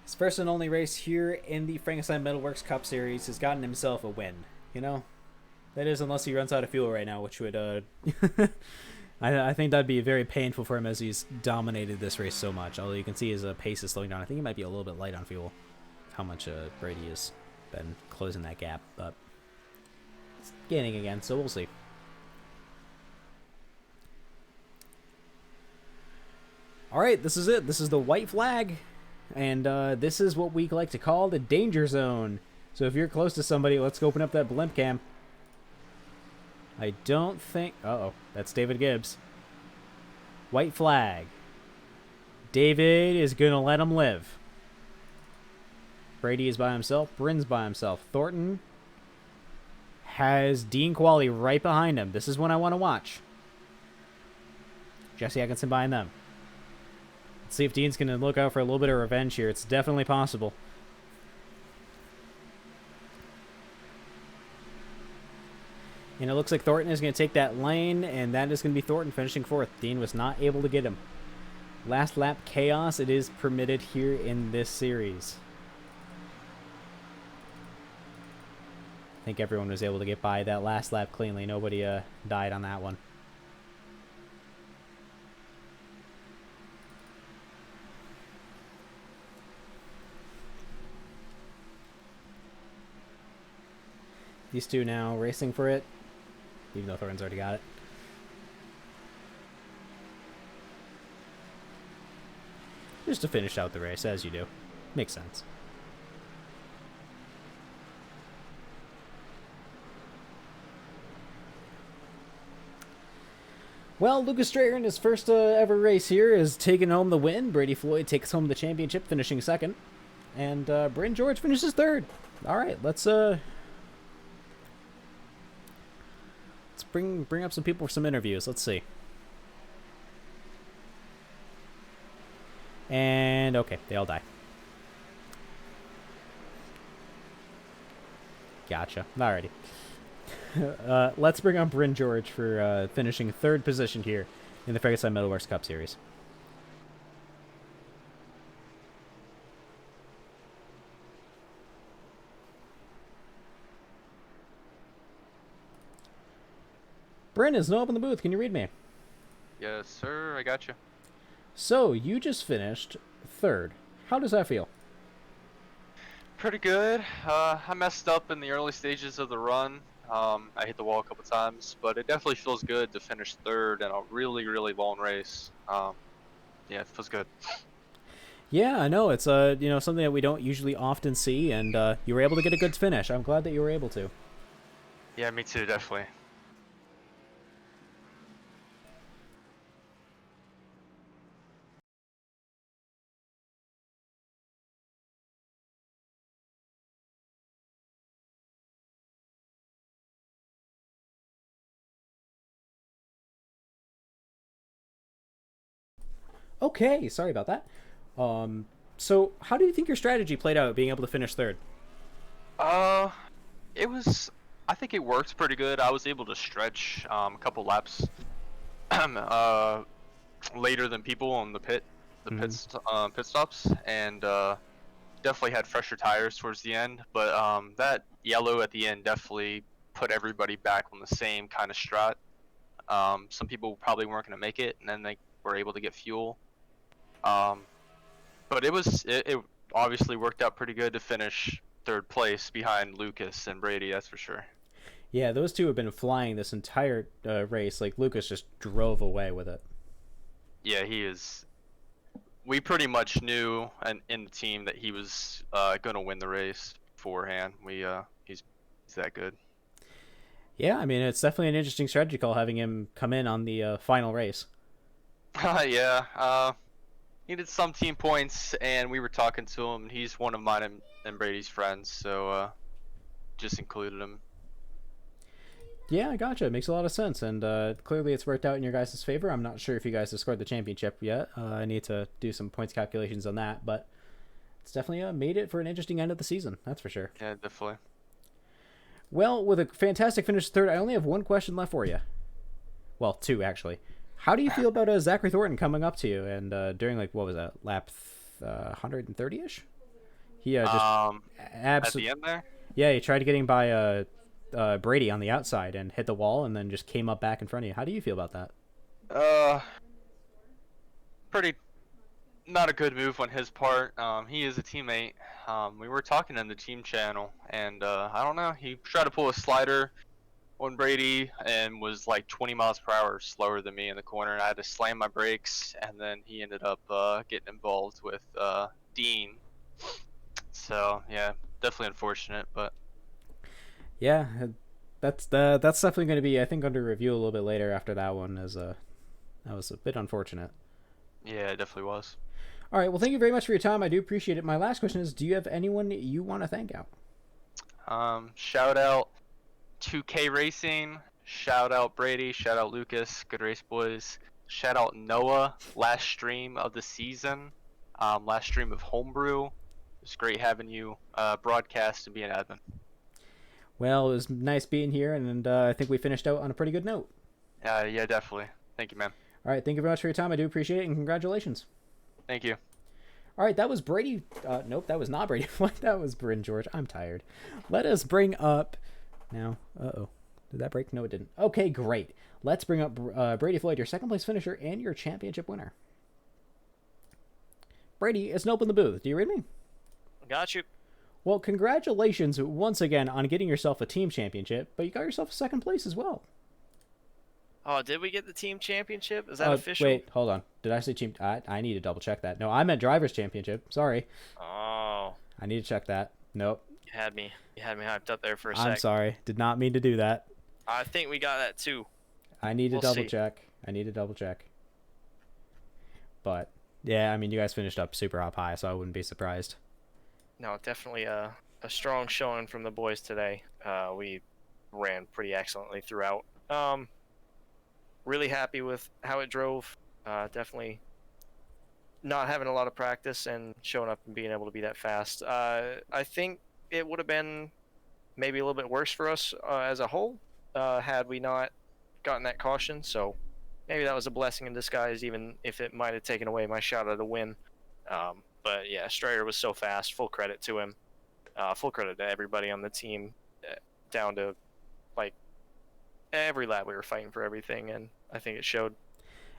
His first and only race here in the Frankenstein Metalworks Cup Series has gotten himself a win. That is, unless he runs out of fuel right now, which would, I think that'd be very painful for him as he's dominated this race so much. Although you can see his pace is slowing down. I think he might be a little bit light on fuel. How much Brady has been closing that gap, but it's gaining again, so we'll see. Alright, this is it. This is the white flag. And this is what we like to call the danger zone. So if you're close to somebody, let's open up that blimp cam. I don't think... Uh-oh, that's David Gibbs. White flag. David is going to let him live. Brady is by himself. Bryn's by himself. Thornton has Dean Qualley right behind him. This is one I want to watch. Jesse Atkinson behind them. Let's see if Dean's going to look out for a little bit of revenge here. It's definitely possible. And it looks like Thornton is going to take that lane, and that is going to be Thornton finishing 4th. Dean was not able to get him. Last lap chaos, it is permitted here in this series. I think everyone was able to get by that last lap cleanly. Nobody died on that one. These two now racing for it, even though Thornton's already got it. Just to finish out the race, as you do. Makes sense. Well, Lucas Strayer in his first ever race here is taking home the win. Brady Floyd takes home the championship, finishing 2nd. And Bryn George finishes 3rd. Alright, let's bring up some people for some interviews. Let's see. And okay, they all die. Gotcha. Alrighty. Let's bring on Bryn George for finishing 3rd position here in the Frankenstein Metalworks Cup Series. Bryn is no up in the booth. Can you read me? Yes, sir. I got you. So, you just finished 3rd. How does that feel? Pretty good. I messed up in the early stages of the run. I hit the wall a couple times, but it definitely feels good to finish 3rd in a really, really long race. Yeah, it feels good. Yeah, I know. It's something that we don't usually often see, and you were able to get a good finish. I'm glad that you were able to. Yeah, me too, definitely. Okay, sorry about that. So how do you think your strategy played out, being able to finish 3rd? I think it worked pretty good. I was able to stretch a couple laps later than people on the the pit stops, and definitely had fresher tires towards the end. But that yellow at the end definitely put everybody back on the same kind of strut. Some people probably weren't going to make it, and then they were able to get fuel. But it obviously worked out pretty good to finish third place behind Lucas and Brady. That's for sure. Yeah, those two have been flying this entire race. Like, Lucas just drove away with it. Yeah, he is. We pretty much knew in the team that he was going to win the race beforehand. He's that good. Yeah, I mean, it's definitely an interesting strategy call having him come in on the final race. Yeah, needed some team points, and we were talking to him. And he's one of mine and Brady's friends, so just included him. Yeah, I gotcha. It makes a lot of sense, and clearly it's worked out in your guys' favor. I'm not sure if you guys have scored the championship yet. I need to do some points calculations on that, but it's definitely made it for an interesting end of the season. That's for sure. Yeah, definitely. Well, with a fantastic finish third, I only have one question left for you. Well, two, actually. How do you feel about Zachary Thornton coming up to you and during, like, what was that, lap 130-ish? He just at the end there? Yeah, he tried getting by Brady on the outside and hit the wall and then just came up back in front of you. How do you feel about that? Pretty not a good move on his part. He is a teammate. We were talking in the team channel, and I don't know. He tried to pull a slider on Brady and was like 20 miles per hour slower than me in the corner, and I had to slam my brakes. And then he ended up getting involved with Dean. So yeah, definitely unfortunate, but yeah, that's definitely going to be, I think, under review a little bit later after that one. That was a bit unfortunate. Yeah, it definitely was. All right, well, thank you very much for your time. I do appreciate it. My last question is, do you have anyone you want to thank out? Shout out 2K Racing, shout out Brady, shout out Lucas, good race boys. Shout out Noah, last stream of the season, last stream of Homebrew. It was great having you broadcast and be an admin. Well, it was nice being here, and I think we finished out on a pretty good note. Yeah, definitely. Thank you, man. All right, thank you very much for your time. I do appreciate it, and congratulations. Thank you. All right, that was Brady. Nope, that was not Brady. That was Bryn George. I'm tired. Let us bring up now. Uh-oh. Did that break? No, it didn't. Okay, great. Let's bring up Brady Floyd, your second place finisher and your championship winner. Brady, it's an open the booth. Do you read me? Got you. Well, congratulations once again on getting yourself a team championship, but you got yourself a second place as well. Oh, did we get the team championship? Is that official? Wait, hold on. Did I say team? I need to double check that. No, I meant drivers championship. Sorry. Oh. I need to check that. Nope. You had me hyped up there for a sec. I'm sorry. Did not mean to do that. I think we got that too. I need to double check. But yeah, I mean, you guys finished up super up high, so I wouldn't be surprised. No, definitely a strong showing from the boys today. We ran pretty excellently throughout. Really happy with how it drove. Definitely not having a lot of practice and showing up and being able to be that fast. I think it would have been maybe a little bit worse for us as a whole had we not gotten that caution. So maybe that was a blessing in disguise, even if it might have taken away my shot at the win. But yeah, Strider was so fast. Full credit to him. Full credit to everybody on the team, down to like every lap we were fighting for everything, and I think it showed.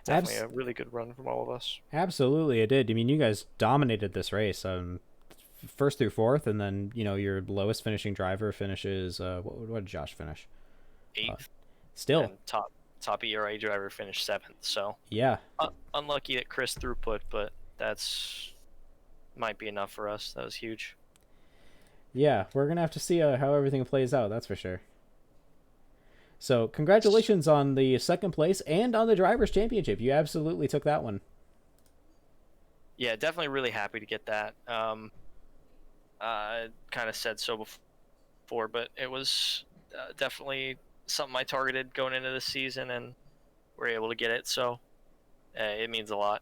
Definitely a really good run from all of us. Absolutely, it did. I mean, you guys dominated this race, first through fourth, and then your lowest finishing driver finishes. What did Josh finish? 8th. Still, and top ERA driver finished 7th. So yeah, unlucky that Chris throughput, but that's might be enough for us. That was huge. Yeah, we're gonna have to see how everything plays out. That's for sure. So congratulations on the second place and on the drivers' championship. You absolutely took that one. Yeah, definitely really happy to get that. I kind of said so before, but it was definitely something I targeted going into this season, and we're able to get it. So it means a lot.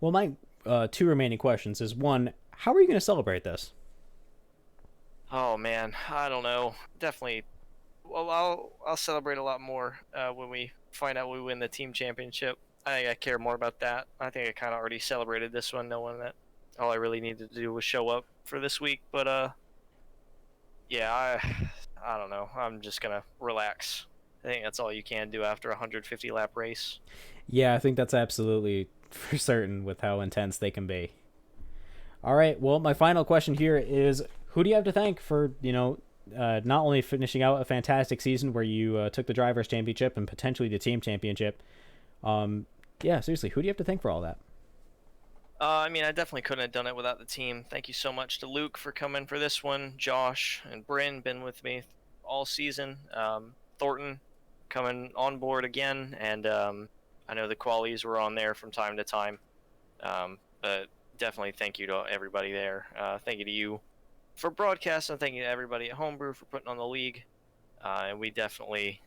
Well, my two remaining questions is, one, how are you going to celebrate this? Oh man, I don't know. Definitely. Well, I'll celebrate a lot more when we find out we win the team championship. I think I care more about that. I think I kind of already celebrated this one, knowing that all I really needed to do was show up for this week. But yeah, I don't know. I'm just gonna relax. I think that's all you can do after a 150 lap race. Yeah, I think that's absolutely for certain with how intense they can be. All right. Well, my final question here is, who do you have to thank for, not only finishing out a fantastic season where you took the Drivers' Championship and potentially the Team Championship? Yeah, seriously, who do you have to thank for all that? I mean, I definitely couldn't have done it without the team. Thank you so much to Luke for coming for this one. Josh and Bryn been with me all season. Thornton coming on board again, and I know the qualities were on there from time to time. But definitely thank you to everybody there. Thank you to you for broadcasting. Thank you to everybody at Homebrew for putting on the league. And we definitely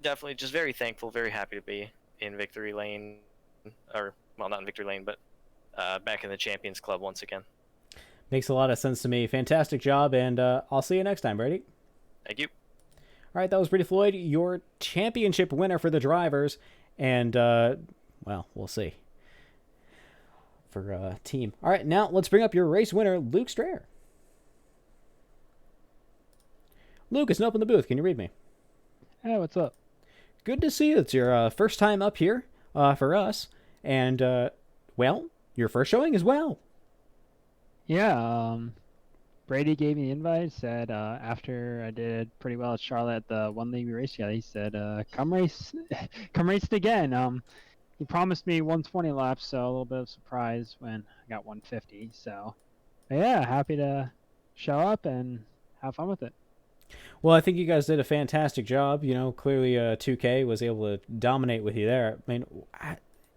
just very thankful, very happy to be in Victory Lane, or well, not in Victory Lane, but back in the Champions Club once again. Makes a lot of sense to me. Fantastic job, and I'll see you next time, Brady. Thank you. All right, that was Brady Floyd, your championship winner for the Drivers, and, well, we'll see for team. All right, now let's bring up your race winner, Luke Strayer. Luke, it's up in the booth. Can you read me? Hey, what's up? Good to see you. It's your first time up here for us, and, well, your first showing as well. Yeah, Brady gave me the invite, said after I did pretty well at Charlotte, the one league we raced together, he said, come race it again. He promised me 120 laps, so a little bit of surprise when I got 150. So, yeah, happy to show up and have fun with it. Well, I think you guys did a fantastic job. Clearly 2K was able to dominate with you there. I mean,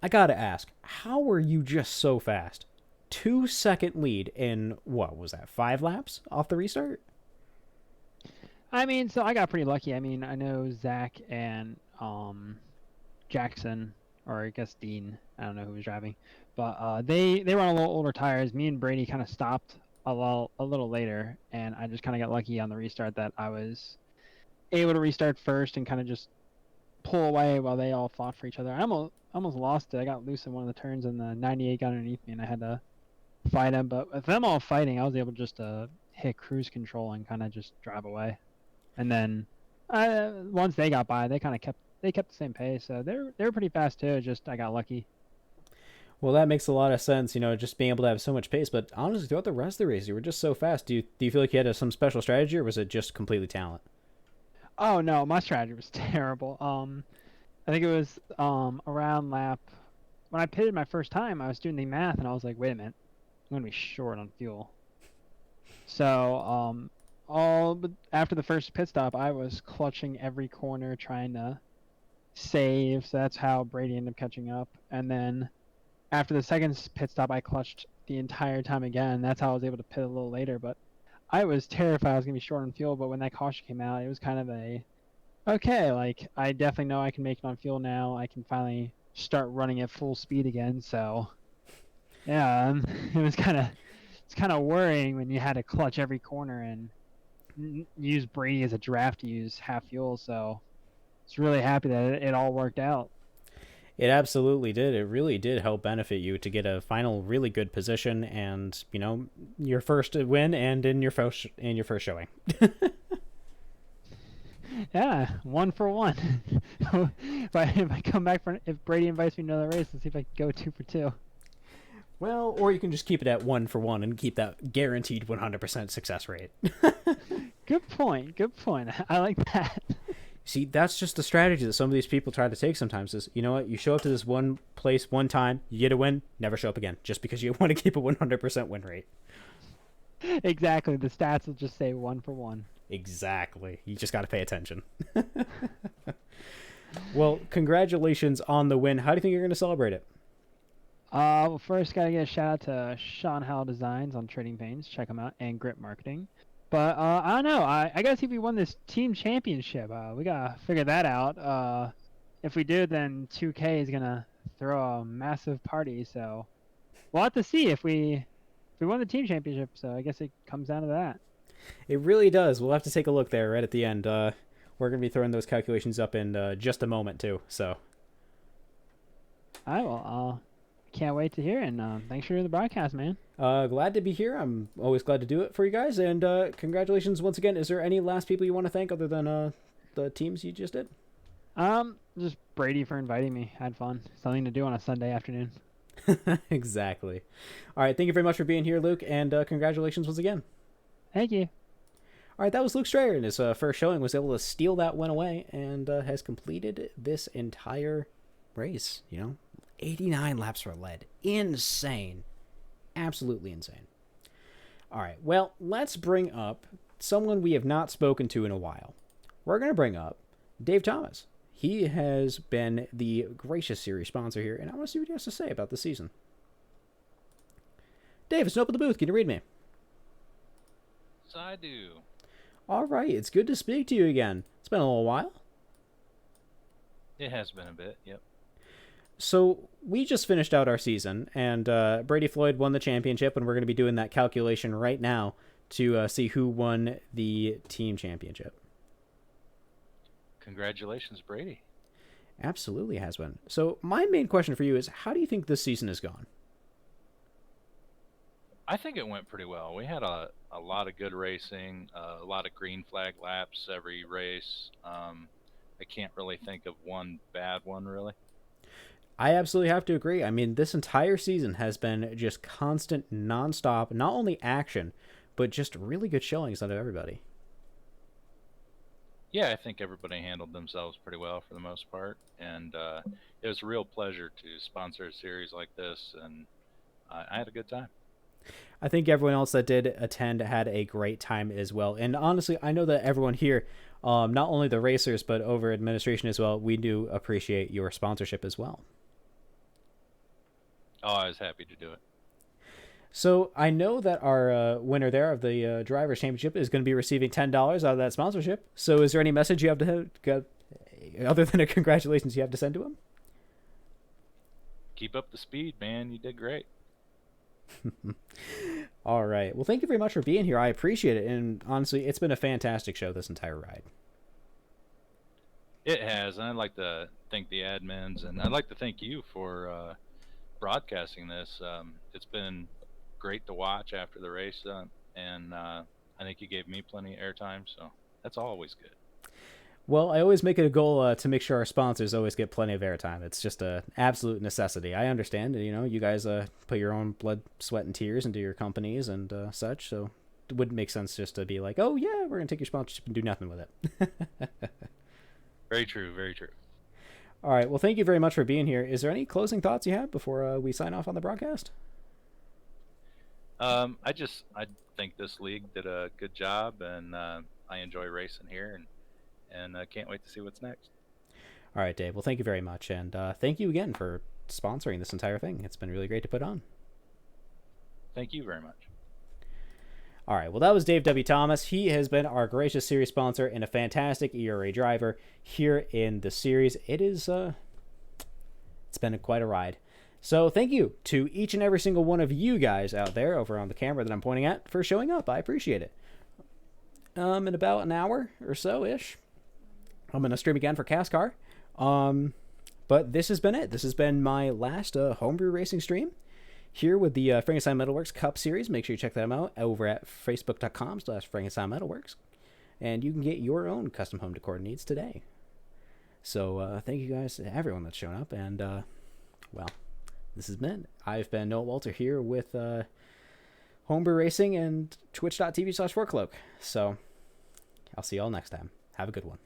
I got to ask, how were you just so fast? 2-second lead in, what was that, 5 laps off the restart? I mean, so I got pretty lucky. I mean, I know Zach and Jackson, or I guess Dean, I don't know who was driving, but they were on a little older tires. Me and Brady kind of stopped a little later, and I just kind of got lucky on the restart that I was able to restart first and kind of just pull away while they all fought for each other. I almost lost it. I got loose in one of the turns, and the 98 got underneath me, and I had to fight him. But with them all fighting, I was able just to hit cruise control and kind of just drive away. And then once they got by, they kind of kept the same pace. So they were pretty fast too. Just I got lucky. Well, that makes a lot of sense, just being able to have so much pace. But honestly, throughout the rest of the race, you were just so fast. Do you feel like you had some special strategy, or was it just completely talent? Oh no, my strategy was terrible. I think it was around lap when I pitted my first time. I was doing the math and I was like, wait a minute, I'm gonna be short on fuel. So but after the first pit stop, I was clutching every corner trying to save. So that's how Brady ended up catching up. And then after the second pit stop, I clutched the entire time again. That's how I was able to pit a little later. But I was terrified I was gonna be short on fuel. But when that caution came out, it was kind of okay, like I definitely know I can make it on fuel now. I can finally start running at full speed again. So yeah, it was kind of worrying when you had to clutch every corner and use Brady as a draft to use half fuel. So it's really happy that it all worked out. It absolutely did. It really did help benefit you to get a final really good position, and your first win and in your first showing. Yeah, 1 for 1. if I come back if Brady invites me to another race, let's see if I can go 2 for 2. Well, or you can just keep it at 1 for 1 and keep that guaranteed 100% success rate. Good point. I like that. See, that's just the strategy that some of these people try to take sometimes is, you know what, you show up to this one place one time, you get a win, never show up again, just because you want to keep a 100% win rate. Exactly. The stats will just say 1 for 1. Exactly. You just got to pay attention. Well, congratulations on the win. How do you think you're going to celebrate it? Well, first, got to get a shout out to Sean Howell Designs on Trading Pains. Check them out. And Grip Marketing. But I don't know. I got to see if we won this team championship. We got to figure that out. If we do, then 2K is going to throw a massive party. So we'll have to see if we won the team championship. So I guess it comes down to that. It really does. We'll have to take a look there right at the end. We're going to be throwing those calculations up in just a moment, too. So I will. Can't wait to hear it. And thanks for the broadcast, man. Glad to be here. I'm always glad to do it for you guys. And congratulations once again. Is there any last people you want to thank other than the teams you just did? Just Brady for inviting me. Had fun. Something to do on a Sunday afternoon. Exactly. All right. Thank you very much for being here, Luke. And congratulations once again. Thank you. All right. That was Luke Strayer in his first showing. Was able to steal that one away and has completed this entire race. 89 laps for lead. Insane. Absolutely insane. All right. Well, let's bring up someone we have not spoken to in a while. We're going to bring up Dave Thomas. He has been the gracious series sponsor here, and I want to see what he has to say about the season. Dave, it's open the booth. Can you read me? Yes, I do. All right. It's good to speak to you again. It's been a little while. It has been a bit, yep. So we just finished out our season, and Brady Floyd won the championship, and we're going to be doing that calculation right now to see who won the team championship. Congratulations, Brady. Absolutely has been. So my main question for you is, how do you think this season has gone? I think it went pretty well. We had a lot of good racing, a lot of green flag laps every race. I can't really think of one bad one, really. I absolutely have to agree. I mean, this entire season has been just constant, nonstop, not only action, but just really good showings out of everybody. Yeah, I think everybody handled themselves pretty well for the most part, and it was a real pleasure to sponsor a series like this, and I had a good time. I think everyone else that did attend had a great time as well. And honestly, I know that everyone here, not only the racers, but over administration as well, we do appreciate your sponsorship as well. Oh, I was happy to do it. So I know that our winner there of the Drivers' Championship is going to be receiving $10 out of that sponsorship. So is there any message you have to other than a congratulations you have to send to him? Keep up the speed, man. You did great. All right. Well, thank you very much for being here. I appreciate it. And honestly, it's been a fantastic show this entire ride. It has, and I'd like to thank the admins, and I'd like to thank you for broadcasting this. It's been great to watch after the race, and I think you gave me plenty of airtime, so that's always good. Well, I always make it a goal to make sure our sponsors always get plenty of airtime. It's just an absolute necessity. I understand, you guys put your own blood, sweat, and tears into your companies and such, so it wouldn't make sense just to be like, oh, yeah, we're going to take your sponsorship and do nothing with it. Very true, very true. All right, well, thank you very much for being here. Is there any closing thoughts you have before we sign off on the broadcast? I think this league did a good job, and I enjoy racing here, and I can't wait to see what's next. All right, Dave. Well, thank you very much, and thank you again for sponsoring this entire thing. It's been really great to put on. Thank you very much. All right, well, that was Dave W. Thomas. He has been our gracious series sponsor and a fantastic ERA driver here in the series. It's been quite a ride. So thank you to each and every single one of you guys out there over on the camera that I'm pointing at for showing up. I appreciate it. In about an hour or so-ish, I'm going to stream again for CASCAR. But this has been it. This has been my last homebrew racing stream here with the Frankenstein Metalworks Cup Series. Make sure you check them out over at facebook.com/Frankenstein Metalworks. And you can get your own custom home decor needs today. So thank you guys to everyone that's shown up. And, well, this has been. I've been Noah Walter here with Homebrew Racing and twitch.tv/4cloak. So I'll see you all next time. Have a good one.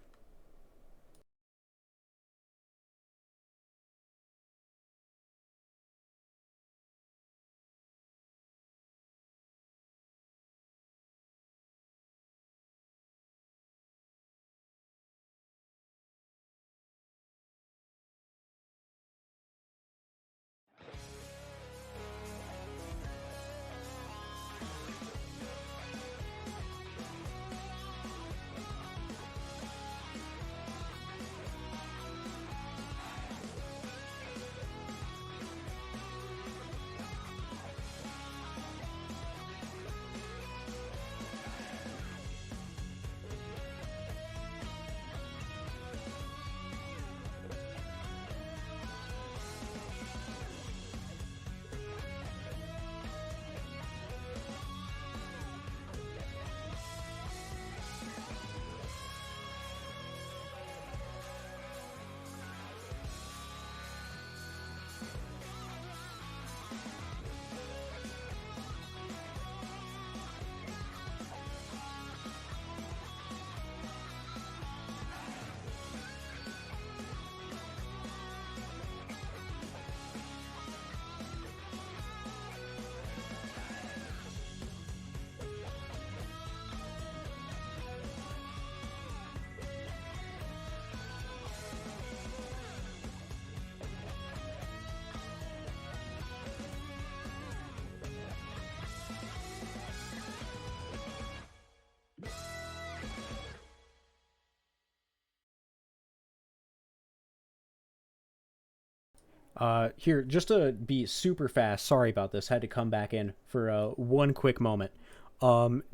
Here, just to be super fast, sorry about this, had to come back in for one quick moment.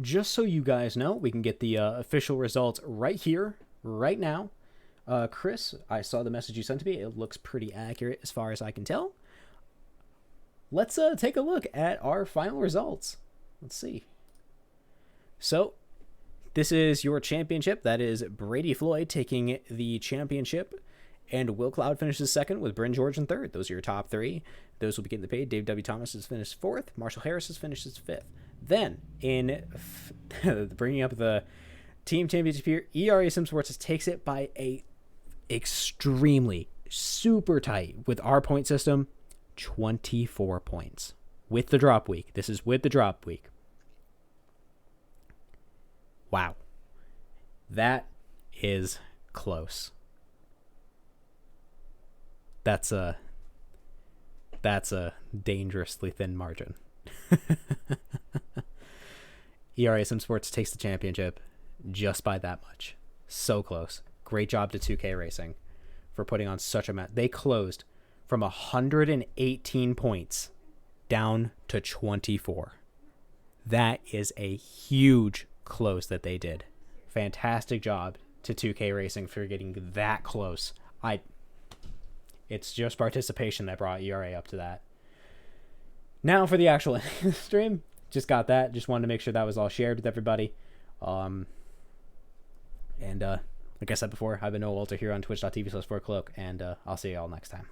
Just so you guys know, we can get the official results right here, right now. Chris, I saw the message you sent to me. It looks pretty accurate as far as I can tell. Let's take a look at our final results. Let's see. So, this is your championship. That is Brady Floyd taking the championship. And Will Cloud finishes second with Bryn George in third. Those are your top three. Those will be getting the paid. Dave W. Thomas has finished fourth. Marshall Harris has finished fifth. Then, in bringing up the team championship here, ERA Sim Sports takes it by a extremely super tight with our point system, 24 points. With the drop week. This is with the drop week. Wow. That is close. That's a dangerously thin margin. ERA Sim Sports takes the championship just by that much. So close. Great job to 2K Racing for putting on such a match. They closed from 118 points down to 24. That is a huge close that they did. Fantastic job to 2K Racing for getting that close. It's just participation that brought ERA up to that. Now for the actual stream. Just got that. Just wanted to make sure that was all shared with everybody. Like I said before, I've been Noah Walter here on twitch.tv/4cloak, and I'll see you all next time.